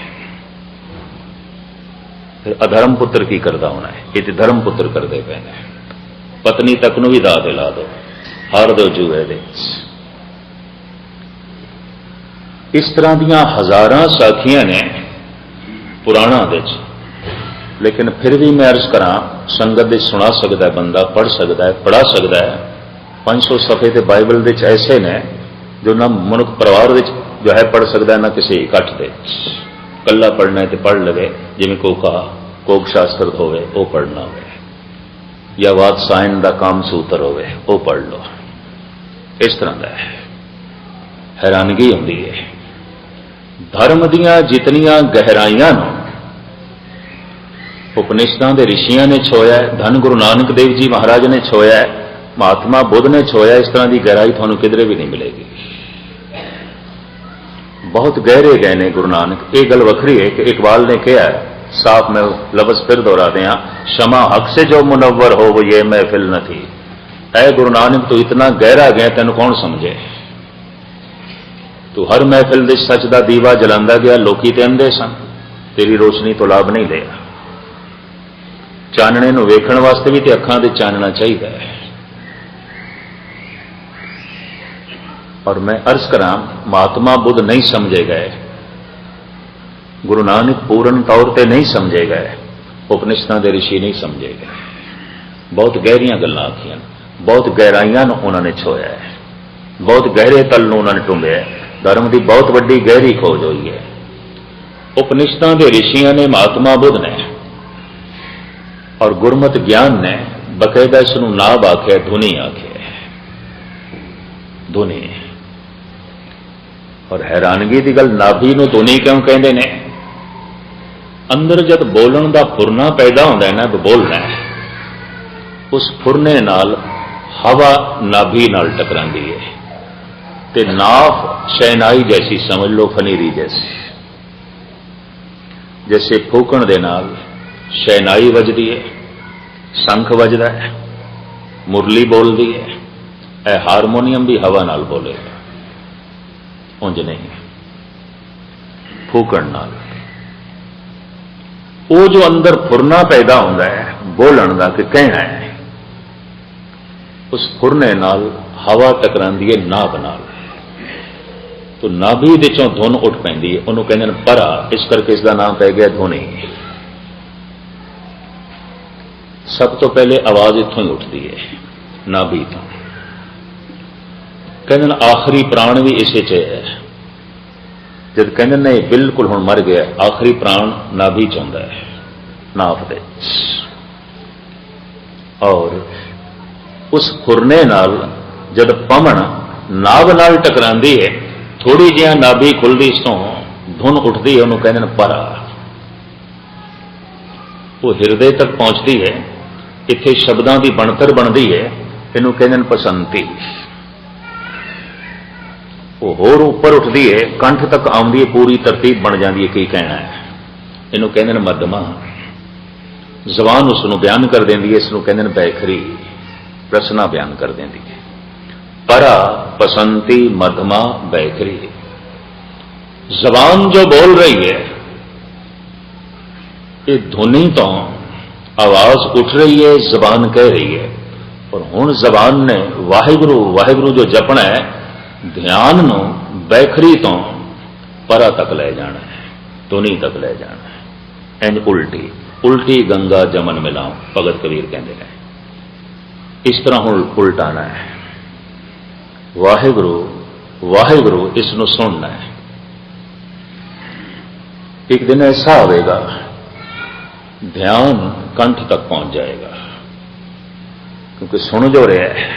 फिर अधर्म पुत्र की करता होना है। ये तो धर्म पुत्र करते पे ने, पत्नी तक नूं भी दाऽ ते ला दो, हार दो जूए दे। इस तरह दीयां हज़ारां साखियां ने पुराणां दे, लेकिन फिर भी मैं अर्ज करा संगत दे सुना सकता है बंदा, पढ़ सकता है, पढ़ा सकता है। 500 सफ़े तो बाइबल दे ऐसे ने जो ना मनुख परिवार जो है पढ़ सकता है, ना किसी इकट्ठ दे। कला पढ़ना है तो पढ़ लवे, जिमें कोक शास्त्र होवे वो पढ़ना हो, या वात्सायन का काम सूत्र होवे वो पढ़ लो। इस तरह का है, हैरानगी होती है। धर्म दियां जितनियां गहराइयां उपनिषदां दे ऋषियां ने छोया है, धन गुरु नानक देव जी महाराज ने छोया है, महात्मा बुद्ध ने छोया, इस तरह की गहराई थानू किधरे भी नहीं मिलेगी। बहुत गहरे गए ने गुरु नानक। एक गल वखरी है कि इकबाल ने कहा है, साफ में लफ्ज फिर दोहरा दें, क्षमा हक से जो मुनव्वर हो वो ये महफिल न थी। ऐ गुरु नानक तू इतना गहरा गया, तेन कौन समझे। तू हर महफिल दे सच का दीवा जलांदा गया, लोकी ते अंधे सन, तेरी रोशनी तो लाभ नहीं लिया। चानने नूं वेखण वास्ते भी तो अखां दे चानना चाहिए। और मैं अर्ज करा, महात्मा बुद्ध नहीं समझे गए, गुरु नानक पूर्ण तौर पर नहीं समझे गए, उपनिषदां दे ऋषि नहीं समझे गए। बहुत गहरियां गल्लां आखियां, बहुत गहराइयां उन्होंने छोया है, बहुत गहरे तल नूं उन्होंने टुंबिया है। धर्म की बहुत वड्डी गहरी खोज हुई है। उपनिषदां दे ऋषियां ने, महात्मा बुद्ध ने और गुरमत ज्ञान ने बकायदा इसनूं नाभ आख्या, धुनी आख्या, धुनी। और हैरानगी की गल, नाभि नूं धुनी क्यों कहते हैं? अंदर जब बोलन का फुरना पैदा होता है ना, बोलना है, उस फुरने नाल हवा नाभि नाल टकरांदी है, ते नाफ शहनाई जैसी समझ लो, फनीरी जैसी। जैसे फूकण दे नाल शहनाई वजदी है, शंख वजदा है, मुरली बोलती है, ए हारमोनीयम भी हवा नाल बोलेगा, उंज नहीं, फूकण नाल। वो जो अंदर फुरना पैदा होता है बोलन का कि कहना है, उस फुरने नाल हवा टकरांदी है नाभ नाल, तो नाभि दे चों धुन उठ पैंदी है, उन्होंने कहते हैं परा, इस करके इसका नाम पै गया धुनी। सब तो पहले आवाज इत्थों ही उठती है, नाभि तो। कहते आखिरी प्राण भी इसे च है। जब कहते नहीं बिल्कुल हुण मर गया, आखिरी प्राण नाभि च हुंदा है, नाभ दे। और उस फुरने नाल जब पमन नाभ नाल टकरांदी है, थोड़ी जिहा नाभि खुलदी, इसों धुन उठती है, उन्होंने कहते परा। वो हिरदे तक पहुंचती है, इत्थे शब्दां की बनतर बनती है, इनू कहते पसंती। वो होर उपर उठती है, कंठ तक आउंदी है, पूरी तरतीब बन जाती है की कहना है, इनू कहते मध्यमा। जबान उसनों बयान कर देंदी है, इसनों कहते बैखरी, रचना बयान कर देंदी है। परा, पसंती, मध्यमा, बैखरी। जबान जो बोल रही है, ये धुनी तो आवाज उठ रही है, जबान कह रही है, और हुण जबान ने वाहिगुरु वाहिगुरु जो जपना है, ध्यान नूं बैखरी तो परा तक ले जाना है, धुनी तक ले जाना है। इंज उल्टी उल्टी गंगा जमन मिलाओ, भगत कबीर कहते हैं। इस तरह हुण उल्टाना है, वाहिगुरु वाहिगुरु इसनूं सुनना है। एक दिन ऐसा आएगा, ध्यान कंठ तक पहुंच जाएगा, क्योंकि सुन जो रहा है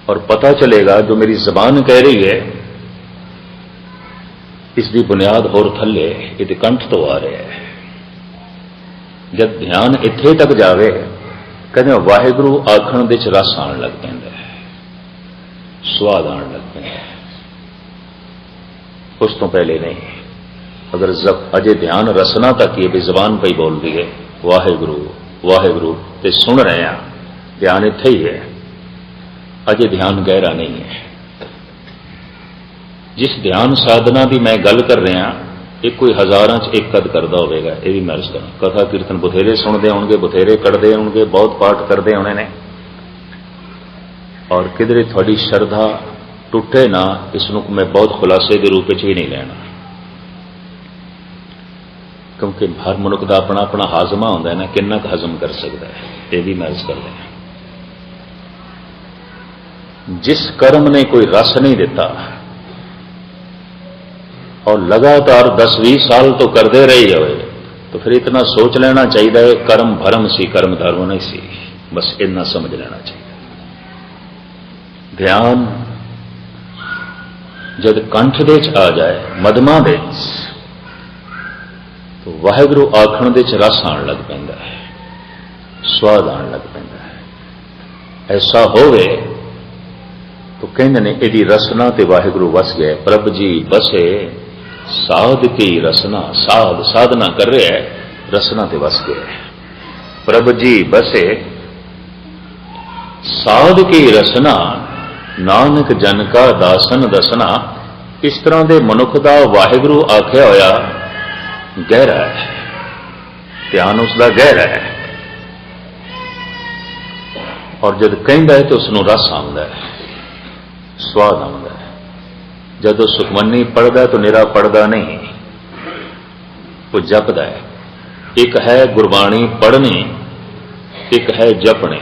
और पता चलेगा जो मेरी जबान कह रही है इसकी बुनियाद होर थले ये कंठ तो आ रहा है। जब ध्यान इत्थे तक जावे कहते वाहिगुरु आखण दे च रस आण लग पैंदा है, स्वाद आण लग पैंदा है, उस तो पहले नहीं। अगर अजे ध्यान रसना तक ही भी जबान पई बोल रही है वाहिगुरु वाहिगुरु ते सुन रहे हैं, ध्यान इत्थे ही है, अजे ध्यान गहरा नहीं है। जिस ध्यान साधना की मैं गल कर रहा एक कोई हज़ारां च एक कद करता होगा, यह भी मैं अर्ज करा। कथा कीर्तन बथेरे सुनते होंगे, बथेरे कढ़ते होंगे, बहुत पाठ करते होने ने, और किधरे थोड़ी श्रद्धा टुटे ना, इसनों मैं बहुत खुलासे के रूप में ही नहीं लेना, क्योंकि हर मनुख का अपना अपना हाजमा होता है ना, किन्ना क हजम कर सकता है, यह भी मैं अर्ज कर रहा। जिस कर्म ने कोई रस नहीं दिता और लगातार 10-20 साल तो करते रहे हो, तो फिर इतना सोच लेना चाहिए कर्म भरम सी, कर्म धर्म नहीं सी, बस इतना समझ लेना चाहिए। ध्यान जब कंठ दे च आ जाए, मधमा दे, तो वाहिगुरु आखण दे च रस आण लग पैंदा है, स्वाद आण लग पैंदा है। ऐसा होवे तो कहते ने यदि रसना ते वाहिगुरु वस गए, प्रभ जी बसे साध की रसना, साध साधना कर रहे है, रसना ते वस गए, प्रभ जी बसे साध की रसना, नानक जन का दासन दसना। इस तरह के मनुख का वाहिगुरु आख्या होया गहरा है, ध्यान उसका गहरा है, और जब कहता है तो उसनों रस आंदा है, स्वाद आंदा है। जब सुखमनी पढ़ता तो निरा पढ़ता नहीं, वो जपदा है। एक है गुरबाणी पढ़नी, एक है जपनी।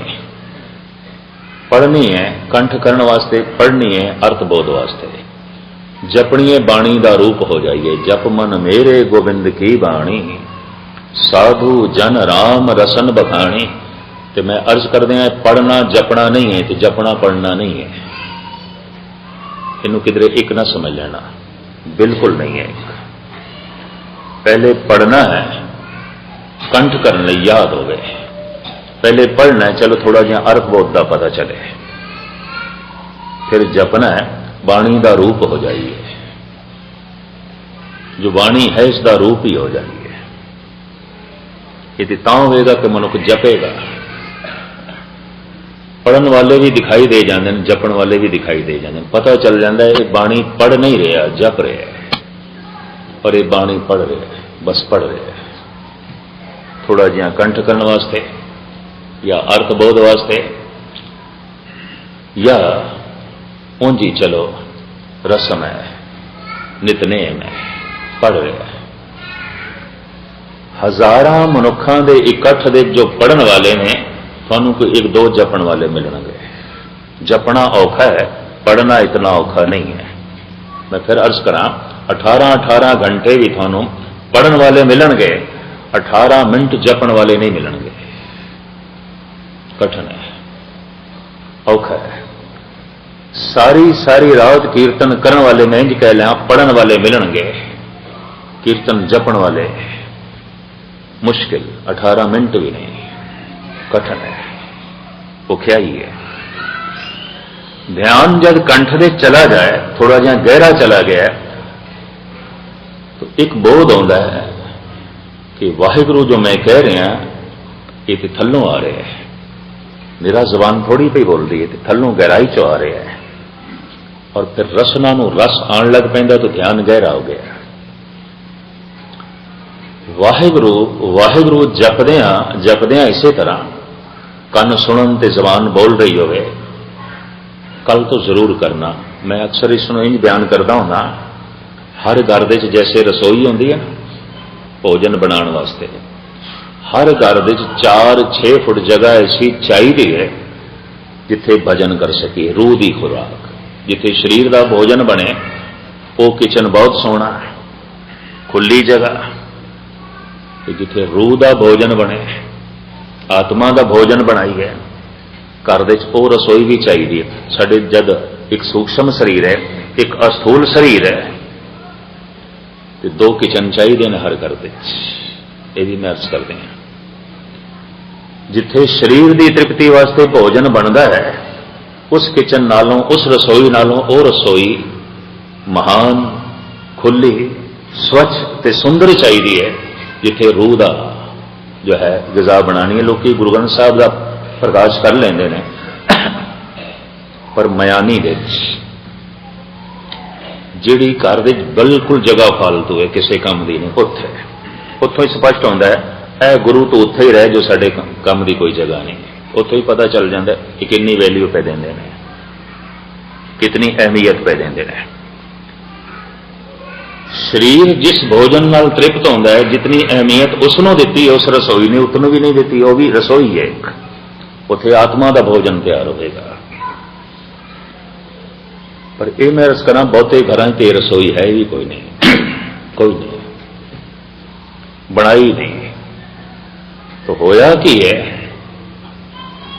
पढ़नी है कंठ करने वास्ते, पढ़नी है अर्थबोध वास्ते। जपनी है बाणी का रूप हो जाइए, जप मन मेरे गोविंद की बाणी, साधु जन राम रसन बखाणी। तो मैं अर्ज कर दिया पढ़ना जपना नहीं है, तो जपना पढ़ना नहीं है, इनू किधरे एक ना समझ लेना, बिल्कुल नहीं है। पहले पढ़ना है कंठ करने लिए याद हो गए, पहले पढ़ना है चलो थोड़ा जिहा अर्थबोध का पता चले, फिर जपना है बाणी का रूप हो जाइए, जो बाणी है इसका रूप ही हो जाइए। ये तां होगा कि मनुख जपेगा। पढ़न वाले भी दिखाई दे जाते हैं, जपण वाले भी दिखाई दे जाते हैं, पता चल जाता है ये बाणी पढ़ नहीं रहा, जप रहा है, और ये बाणी पढ़ रहा है, बस पढ़ रहा है। थोड़ा जिहा कंठ करने वास्ते या अर्थबोध वास्ते, या ऊंजी चलो रस्म है, नितनेम है, पढ़ रहा है। हजारां मनुखों के इकट्ठ दे जो पढ़न वाले ने, थानू कोई एक दो जपण वाले मिलणगे। जपना औखा है, पढ़ना इतना औखा नहीं है। मैं फिर अर्ज करा, 18-18 घंटे भी थानू पढ़न वाले मिलणगे, 18 मिनट जपण वाले नहीं मिलणगे। कठिन है, औखा है। सारी सारी रात कीर्तन करने वाले मैं इंज कह लिया, पढ़न वाले मिलणगे, कीर्तन जपण वाले मुश्किल, 18 मिनट भी नहीं, कठिन है, भुखिया ही है। ध्यान जब कंठ दे चला जाए, थोड़ा जिहा गहरा चला गया, तो एक बोध आता है कि वाहिगुरु जो मैं कह रहा ये तो थल्लों आ रहा है, मेरा जबान थोड़ी पे बोल रही है, तो थल्लों गहराई चो आ रहा है, और फिर रसना नूं रस आण लग पैंदा, तो ध्यान गहरा हो गया। वाहिगुरु वाहिगुरु जपदियां इसे तरह कन सुनन ते जबान बोल रही होवे, कल तो जरूर करना। मैं अक्सर इसनों इंज बयान करता हूं, हर घर दे जैसे रसोई होंदी है भोजन बनाने वास्ते, हर घर दे 4-6 फुट जगह ऐसी चाहिए है जिथे भजन कर सके, रूह की खुराक, जिथे शरीर का भोजन बने, वो किचन बहुत सोहना है, खुली जगह, जिथे रूह का भोजन बने, आत्मा का भोजन बनाई है, घर दे वो रसोई भी चाहिए। साडे जद एक सूक्ष्म शरीर है, एक अस्थूल शरीर है, तो 2 किचन चाहिए ने हर घर दे। ये भी मैं अर्ज करते हैं, जिथे शरीर की तृप्ति वास्ते भोजन बनता है, उस किचन नालों, उस रसोई नालों वो रसोई महान, खुली, स्वच्छ ते सुंदर चाहिए है, जिथे रूह का जो है ग़िज़ा बनानी है। लोग गुरु ग्रंथ साहब का प्रकाश कर लेंदे ने, पर मयानी दे जिहड़ी घर दे बिल्कुल जगह फालतू है, किसी काम की नहीं, उत्थों ही स्पष्ट होता है, ए गुरु तो उत्थे ही रहे जो साडे काम की कोई जगह नहीं। उत्थों ही पता चल जाता है कि कितनी वैल्यू पे देंदे ने, कितनी अहमियत पे देंदे ने। शरीर जिस भोजन नाल तृप्त होता है, जितनी अहमियत उसनों दी है, उस रसोई ने उतनों भी नहीं दी। वह भी रसोई है एक, उत्थे आत्मा का भोजन तैयार होगा। पर यह मैं अर्ज करा, बहुते घर ते रसोई है भी कोई नहीं, कोई नहीं, बनाई नहीं। तो होया कि है,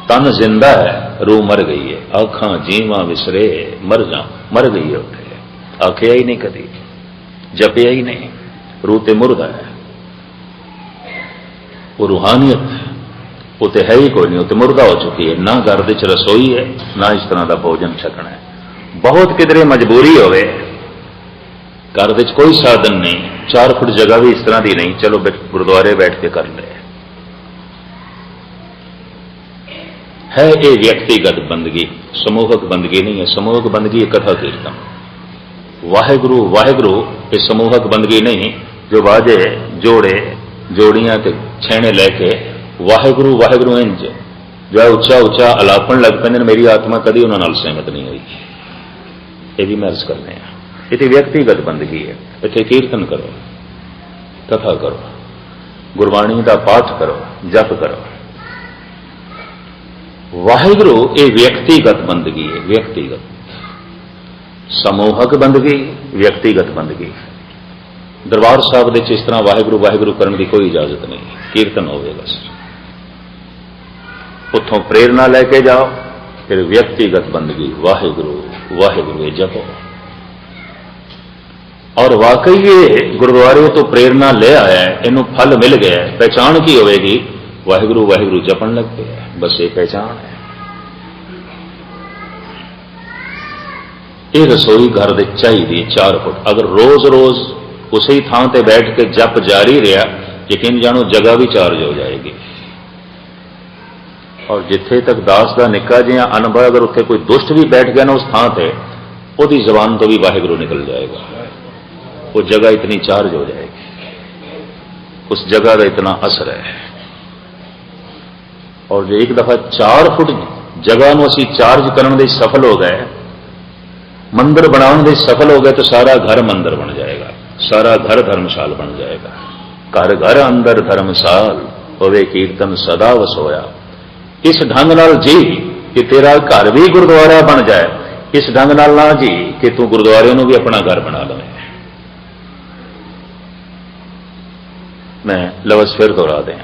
तन जिंदा है, रूह मर गई है। आखां जीवा विसरे मर गई है, उठे आखिया ही नहीं, कदी जपिया ही नहीं, रूह ते मुर्दा है। वो रूहानियत वो तो है ही कोई नहीं, वो तो मुर्दा हो चुकी है। ना घर दे रसोई है, ना इस तरह का भोजन छकना है। बहुत किधरे मजबूरी होवे, घर दे कोई साधन नहीं, 4 फुट जगह भी इस तरह की नहीं, चलो गुरुद्वारे बैठ के कर ले, है ये व्यक्तिगत बंदगी, समूहक बंदगी नहीं है। समूहक बंदगी कथा कीर्तन, वाहेगुरु वाहेगुरु ये समूहक बंदगी नहीं, जो बाजे जोड़े जोड़ियां ते छेने लैके वाहेगुरु वाहेगुरु इंज जो है उच्चा उच्चा अलापन लग पेंदे, मेरी आत्मा कभी उन्हां नाल सहमत नहीं हुई। ये भी मैं अर्ज करते हैं, ये व्यक्तिगत बंदगी है। इत्थे कीर्तन करो, कथा करो, गुरबाणी का पाठ करो, जप करो। वाहेगुरु ये व्यक्तिगत बंदगी है, व्यक्तिगत। समूहक बंदगी, व्यक्तिगत बंदगी। दरबार साहब दे इस तरह वाहेगुरु वाहेगुरु करने की कोई इजाजत नहीं, कीर्तन होवे बस। उतों प्रेरणा लैके जाओ, फिर व्यक्तिगत बंदगी, वाहेगुरु वाहेगुरु जपो। और वाकई ये गुरुद्वारे तो प्रेरणा ले आया है, इनू फल मिल गया है। पहचान की होगी, वाहेगुरु वाहेगुरु जपन लग गया, बस ये पहचान है। ये रसोई घर दे चाहिए 4 फुट। अगर रोज रोज उसी थां ते बैठ के जप जारी रहा, यकीन जानो जगह भी चार्ज हो जाएगी। और जिथे तक दास का निक्का जिहा अनुभव, अगर उत्थे कोई दुष्ट भी बैठ गया ना उस थां ते, उसकी जबान तो भी वाहिगुरु निकल जाएगा। वो जगह इतनी चार्ज हो जाएगी, उस जगह का इतना असर है। और जो एक दफा 4 फुट जगह नूं असीं चार्ज करने दे सफल हो गए, मंदिर बनाने दे सफल हो गए, तो सारा घर मंदिर बन जाएगा, सारा घर धर्मशाल बन जाएगा। घर घर अंदर धर्मशाल होवे कीर्तन सदा वसोया। इस ढंग नाल जी कि तेरा घर भी गुरुद्वारा बन जाए, इस ढंग नाल ना जी कि तू गुरुद्वारे नूं भी अपना घर बना लवे। मैं लफ्ज़ फिर दोहरा दें,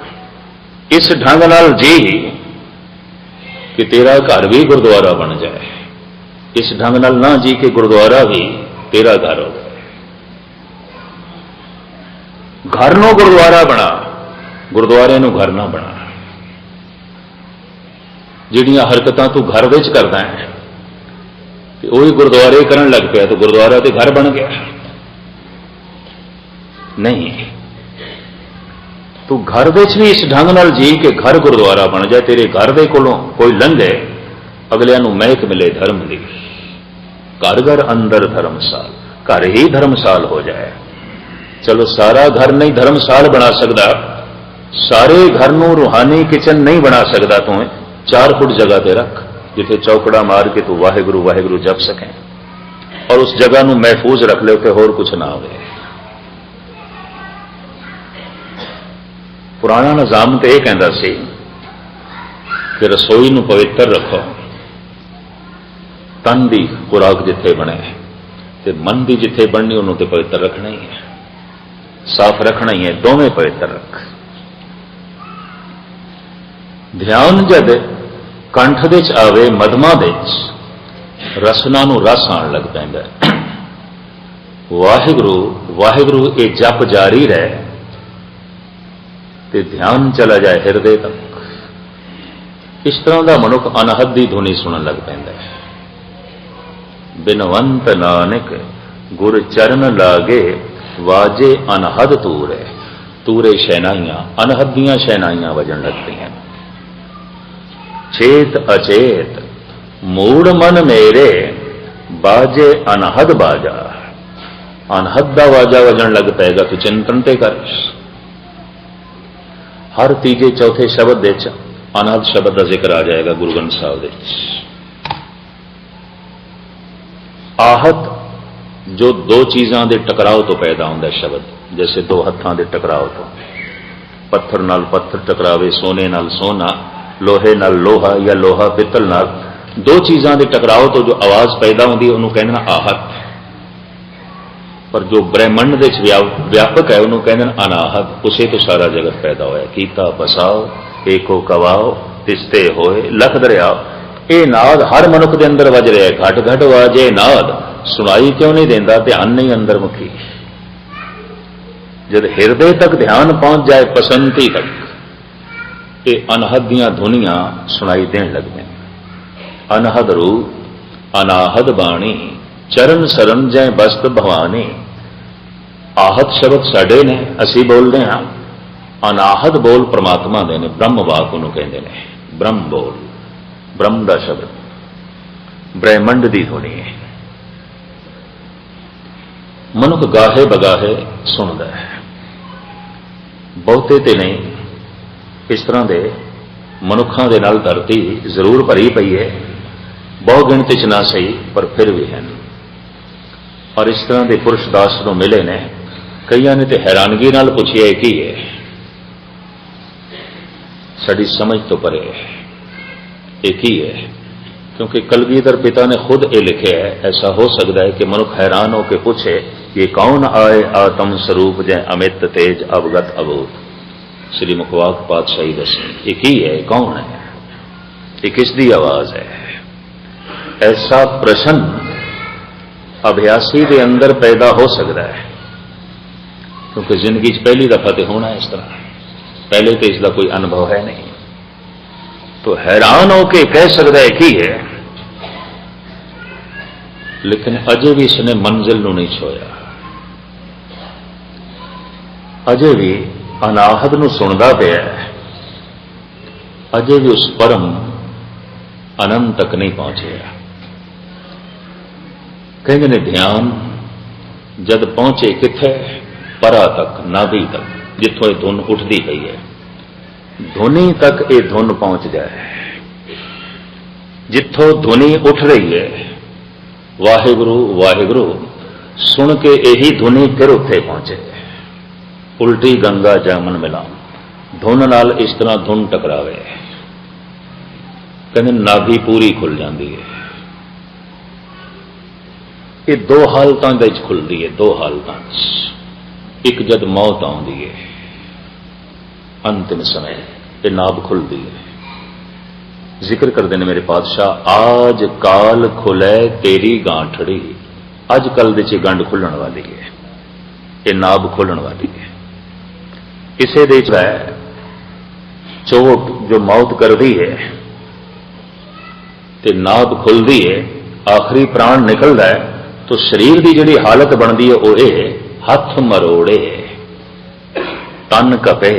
इस ढंग नाल जी कि तेरा घर भी गुरुद्वारा बन जाए, इस ढंग नाल ना जी कि गुरुद्वारा भी तेरा घर हो। घर नूं गुरुद्वारा बना, गुरुद्वारे नूं घर ना बना। जिहड़ियां हरकतां तू घर विच करदा है, वही गुरुद्वारे करन लग पिया, तो गुरुद्वारा तो घर बन गया नहीं। तू घर विच भी इस ढंग नाल जी कि घर गुरुद्वारा बन जाए। तेरे घर दे कोलों कोई लंघे, अगलियां नूं महक मिले धर्म दी। घर घर अंदर धर्मशाल, घर ही धर्मशाल हो जाए। चलो सारा घर नहीं धर्मशाल बना सकता, सारे घर नूं रूहानी किचन नहीं बना सकता, तू 4 फुट जगह ते रख, जिथे चौकड़ा मार के तू वाहिगुरु वाहिगुरु जप सकें, और उस जगह नूं महफूज रख ले कि होर कुछ ना होवे। पुराना निजाम तो यह कहता सी कि रसोई नूं पवित्र रखो, तन की खुराक जिथे बने ते मन की जिथे बननी उन्होंने तो पवित्र रखना ही है, साफ रखना ही है, दोवें पवित्र रख। ध्यान जब कंठ दे च आवे मधमा दे च रसना नूं रस आण लग पैंदा है। वाहिगुरु वाहिगुरु ये जप जारी रहे ते ध्यान चला जाए हिरदे तक। इस तरह का मनुख अनहद की धुनी सुनन लग पैंदा है। बिनवंत नानक गुर चरण लागे वाजे अनहद तूरे। तूरे शहनाइयां अनहद दियां शहनाइयां वजन लग पई। चेत अचेत मूड़ मन मेरे बाजे अनहद बाजा। अनहद का वाजा वजन लग पेगा तो चिंतन ते कर। हर तीजे चौथे शब्द दे अनहद शब्द का जिक्र आ जाएगा गुरु ग्रंथ साहिब दे। आहत जो दो चीज़ों के टकराव तो पैदा होता है शब्द, जैसे दो हत्थों के टकराव तो, पत्थर नाल पत्थर टकरावे, सोने नाल सोना, लोहे नाल लोहा या लोहा पित्तल नाल, दो चीज़ों के टकराव तो जो आवाज़ पैदा होती है उन्होंने कहना आहत। पर जो ब्रह्मंड के व्यापक है उन्होंने कहना अनाहत। उसे तो सारा जगत पैदा होया। कीता बसाओ एको कवाओ तिस्ते होए लख दरियाओ। ये नाद हर मनुख के अंदर वज रहा है। घट घट वाजे नाद सुनाई क्यों नहीं देता? ध्यान नहीं अंदर मुखी। जब हिरदे तक ध्यान पहुंच जाए पसंती तक, ये अनहद दियां धुनियां सुनाई देन लग पे। अनहद रूप अनाहद बाणी चरण सरन जय बस्त भवानी। आहत शब्द साडे ने, असी बोलते हैं। अनाहद बोल परमात्मा दे ने, ब्रह्म वाक उन्होंने कहते हैं। ब्रह्म बोल, ब्रह्म का शब्द, ब्रह्मंड की धुनी है। मनुख गाहे बगाहे सुनता है। बहुते ते नहीं, इस तरह के मनुखों के नाल धरती जरूर भरी पई है, बहु गिणती च ना सही पर फिर भी हैं। और इस तरह के पुरुष दास को मिले ने, कई ने तो हैरानगी नाल पूछिया की है, साड़ी समझ तो परे एक ही है। क्योंकि कलगीधर पिता ने खुद ये लिखे है। ऐसा हो सकता है कि मनुख हैरान होकर पूछे ये कौन आए आत्म स्वरूप जय अमित तेज अवगत अबूत। श्री मुखवाक पातशाही दसी एक ही है, कौन है, ये किसकी आवाज है? ऐसा प्रश्न अभ्यासी के अंदर पैदा हो सकता है, क्योंकि जिंदगी पहली दफा तो होना है इस तरह, पहले तो इसका कोई अनुभव है नहीं। तो हैरान होके कह सकता है कि है, लेकिन अजे भी इसने मंजिल को नहीं छोया। अजे भी अनाहद को सुनता पाया, अजे भी उस परम अनंत तक नहीं पहुंचया। कहते ने ध्यान जद पहुंचे किथे, परा तक, नाभि तक, जिथों ये धुन उठती पई है, धुनी तक ये धुन पहुंच जाए। जिथों धुनी उठ रही है, वाहिगुरु वाहिगुरु सुन के यही धुनी फिर उत्थे पहुंचे। उल्टी गंगा जामन मिलाम, धुन नाल इस तरह धुन टकरावे, कहते नाभि पूरी खुल जाती है। ये दो हालतों खुलती है, दो हालतों। एक जद मौत आती है, अंतिम समय ये नाभ खुलती है। जिक्र करते हैं मेरे पातशाह, आज काल खुले तेरी गांठड़ी। अज कल दे गंढ खुलन वाली है, ये नाभ खुलन वाली है। इसे दे चोट जो मौत करती है ते नाभ खुलती है, आखिरी प्राण निकलता है, तो शरीर की जिहड़ी हालत बनती है वह ये, हथ मरोड़े तन कपे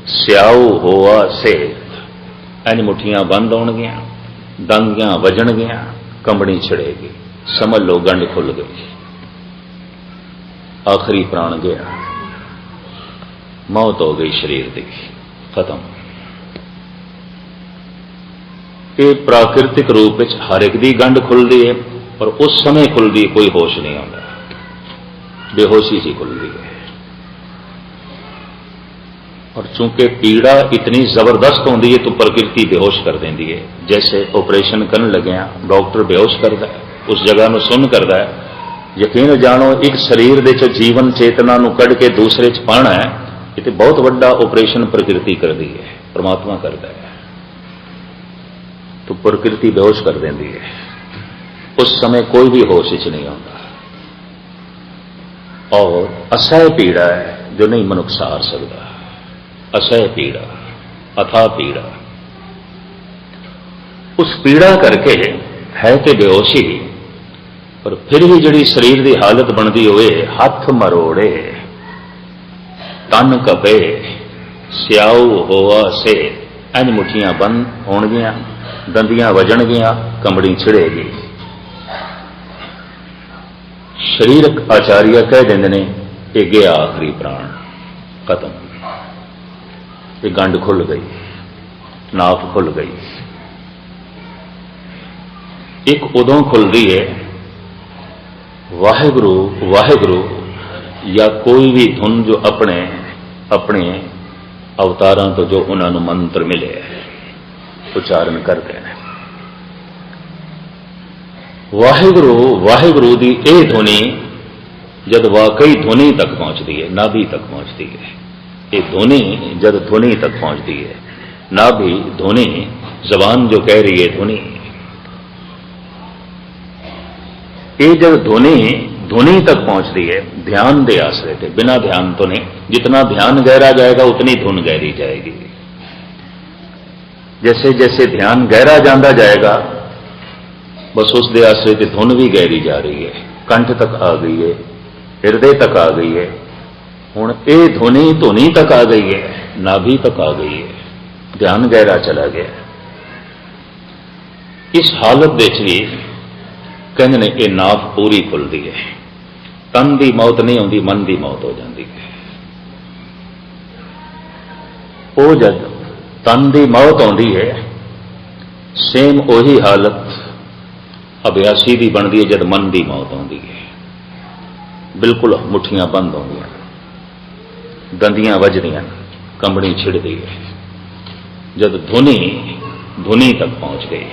स्याऊ होआ से। इंज मुठियां बंद होणगियां, डंगियां वजणगियां, कंबनी छिड़ेगी, समझ लो गंढ खुल गई, आखिरी प्राण गया, मौत हो गई शरीर की, खत्म। ये प्राकृतिक रूप में हर एक दी गंढ खुलती है, पर उस समय खुलती कोई होश नहीं आता, बेहोशी सी खुलती है। और चूंकि पीड़ा इतनी जबरदस्त होती है तो प्रकृति बेहोश कर देती है। जैसे ऑपरेशन करने लगे डॉक्टर बेहोश करता है, उस जगह को सुन करता है। यकीन जानो एक शरीर दे जीवन चेतना कढ़ के दूसरे च पाना है, ये बहुत बड़ा ऑपरेशन प्रकृति करती है, परमात्मा करता है। तो प्रकृति बेहोश कर देती है। उस समय कोई भी होश च नहीं आता, और असह पीड़ा है जो नहीं मनुख सहार सकता। असह पीड़ा, अथाह पीड़ा। उस पीड़ा करके है तो बेहोशी, पर फिर भी जिहड़ी शरीर की हालत बनती होए, हथ मरोड़े, तन कपे, स्याऊ होआ से, इंज मुठियां बंद होणगियां, दंदियां वजणगियां, कंबड़ी छिड़ेगी। शरीरक आचार्य कह देंदे ने ये गया आखिरी प्राण, खत्म, ये गंढ खुल गई, नाफ खुल गई। एक उदों खुलती है वाहिगुरु वाहिगुरु या कोई भी धुन जो अपने अपने अवतारां तो जो उन्होंने मंत्र मिले उच्चारण करते हैं। वाहिगुरु वाहिगुरु की यह ध्वनि जब वाकई ध्वनि तक पहुंचती है, नाभि तक पहुंचती है। ये ध्वनि जब ध्वनि तक पहुंचती है, नाभि ध्वनि, जबान जो कह रही है ध्वनि, ये जब ध्वनि ध्वनि तक पहुंचती है ध्यान दे आश्रय थे, बिना ध्यान तो नहीं। जितना ध्यान गहरा जाएगा उतनी धुन गहरी जाएगी। जैसे जैसे ध्यान गहरा जाता जाएगा बस उस दे आश्रय की धुन भी गहरी जा रही है, कंठ तक आ गई है, हृदय तक आ गई है। हुण ये ध्वनि धुनी तक आ गई है, नाभि तक आ गई है, ध्यान गहरा चला गया। इस हालत विच भी कहते ने ये नाफ पूरी खुलती है। तन की मौत नहीं आती, मन की मौत हो जाती है। वो जब तन की मौत आती है, सेम उही हालत अभ्यासी की बनती है जब मन की मौत आती है। बिल्कुल मुठियां बंद होंदियां, दंदियां वजदियां, कंबड़ी छिड़ती है। जब ध्वनि ध्वनि तक पहुंच गई,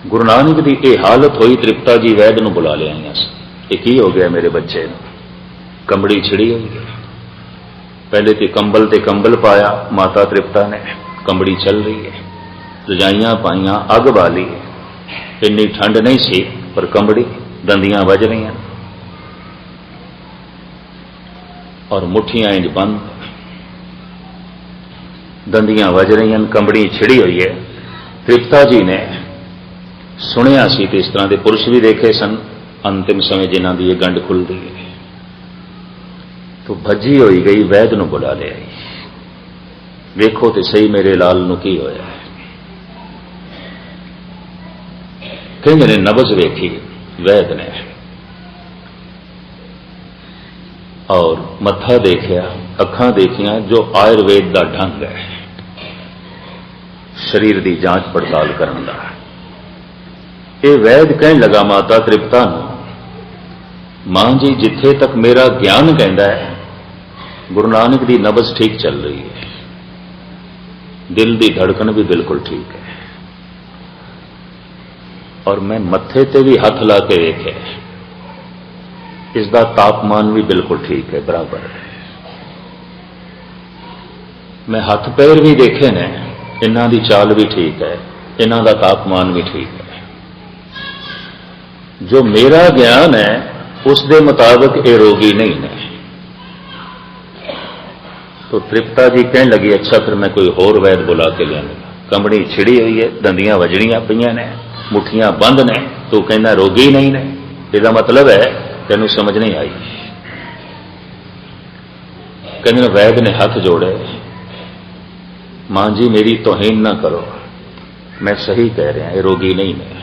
गुरु नानक की यह हालत हुई। तृप्ता जी वैद नूं बुला लिया, ये की हो गया मेरे बच्चे नूं, कंबड़ी छिड़ी हुई है। पहले तो कंबल पाया माता तृप्ता ने, कंबड़ी चल रही है, रजाइयां पाइयां, अग बाली, इन्नी ठंड नहीं सी पर कंबड़ी, दंदियां वज रही और मुठियां इंज बंद, दंदियां वज रही, कंबड़ी छिड़ी हुई है। तृप्ता जी ने सुनिया सी ते इस तरह के पुरुष भी देखे सन अंतिम समय जिन्हां दी गंढ खुलती है, तो भजी होई गई, वैद नूं बुला लिया। वेखो तो सही मेरे लाल नूं की होया है। कहंदे ने नबज वेखी वैद ने, और मत्था देखिया, अखां देखियां, जो आयुर्वेद का ढंग है शरीर की जांच पड़ताल करने का। ये वैद कहने लगा माता तृप्ता नूं, मां जी जिथे तक मेरा ज्ञान कहता है गुरु नानक की नबज ठीक चल रही है, दिल की धड़कन भी बिल्कुल ठीक है, और मैं मत्थे ते भी हथ ला के देखे, इसका तापमान भी बिल्कुल ठीक है, बराबर है। मैं हाथ पैर भी देखे ने, इन्हां दी चाल भी ठीक है, इन्हां दा तापमान भी ठीक है। जो मेरा ज्ञान है उस दे मुताबिक ये रोगी नहीं है। तो तृप्ता जी कहने लगी, अच्छा फिर मैं कोई होर वैद बुला के लिया। कंबड़ी छिड़ी हुई है, दंदियां वजड़ियां पईयां ने, मुठियां बंद ने, तो कहना रोगी नहीं ने। इसका मतलब है तेनू समझ नहीं आई। कहने वैद ने हाथ जोड़े, मां जी मेरी तौहीन ना करो, मैं सही कह रहा, ये रोगी नहीं है।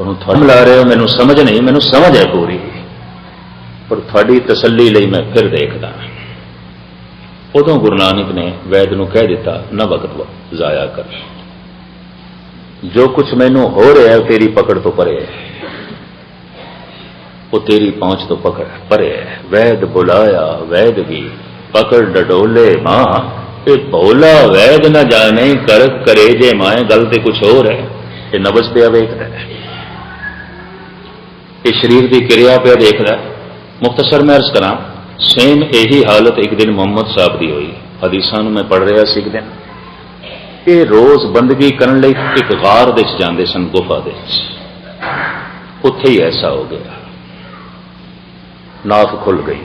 तुम ला रहे हो, मैनू समझ नहीं, मैनू समझ है पूरी, पर थोड़ी तसल्ली लई मैं फिर देखदा। उदों गुरु नानक ने वैद नूं कह दिता, न वक्त जाया कर, जो कुछ मैनू हो रहा है तेरी पकड़ तो परे है, वो तेरी पहुंच तो पकड़ परे है। वैद बुलाया वैद भी पकड़ डडोले मां, ये भोला वैद न जाने कर करे जे माए, गल ते कुछ और है। ये नबज पे वेखदा है, ये शरीर की क्रिया पे देखदा है। मुख्तसर मैं अर्ज करा, सेम यही हालत एक दिन मुहम्मद साहब की हुई। हदीसां नूं मैं पढ़ रहा सी एक दिन, ਇਹ ਰੋਜ਼ ਬੰਦਗੀ ਕਰਨ ਲਈ ਇੱਕ ਗਾਰ ਦੇ ਵਿੱਚ ਜਾਂਦੇ ਸਨ, ਗੁਫਾ ਦੇ ਵਿੱਚ। ਉੱਥੇ ਹੀ ਐਸਾ ਹੋ ਗਿਆ, नाफ खुल गई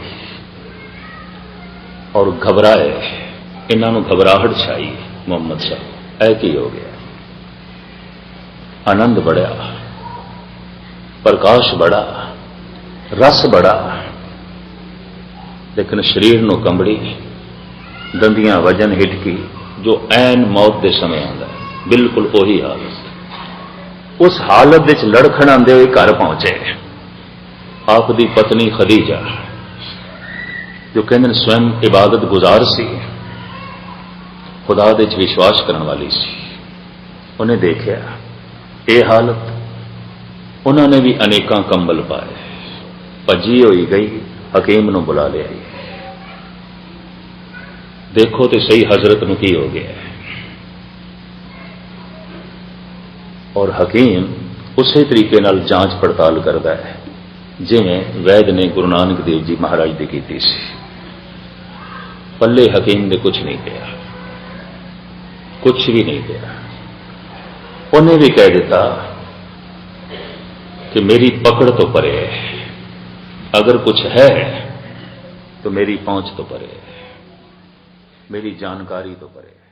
और घबराए। इन्हों घबराहट छाई, मोहम्मद साहब ऐ की हो गया। आनंद बढ़िया, प्रकाश बड़ा, रस बड़ा, लेकिन शरीर नूं कंबड़ी, दंदियां वजन हिटकी, जो ऐन मौत के समय आता है, बिल्कुल उही हालत। उस हालत विच लड़खड़ आंदे हुए घर पहुंचे। आप दी पत्नी खदीजा, जो कहते स्वयं इबादत गुजार सी, खुदा दे च विश्वास करने वाली सी, उन्हें देखा ये हालत। उन्होंने भी अनेकों कंबल पाए, भजी हुई गई, हकीम नूं बुला लिया। देखो तो सही हजरत नूं की हो गया है। और हकीम उसी तरीके नाल जांच पड़ताल करता है जिवें वैद ने गुरु नानक देव जी महाराज की की सी। पल्ले हकीम ने कुछ नहीं किया, कुछ भी नहीं किया। उन्हें भी कह दिता कि मेरी पकड़ तो परे है, अगर कुछ है तो मेरी पहुंच तो परे है, मेरी जानकारी तो परे है।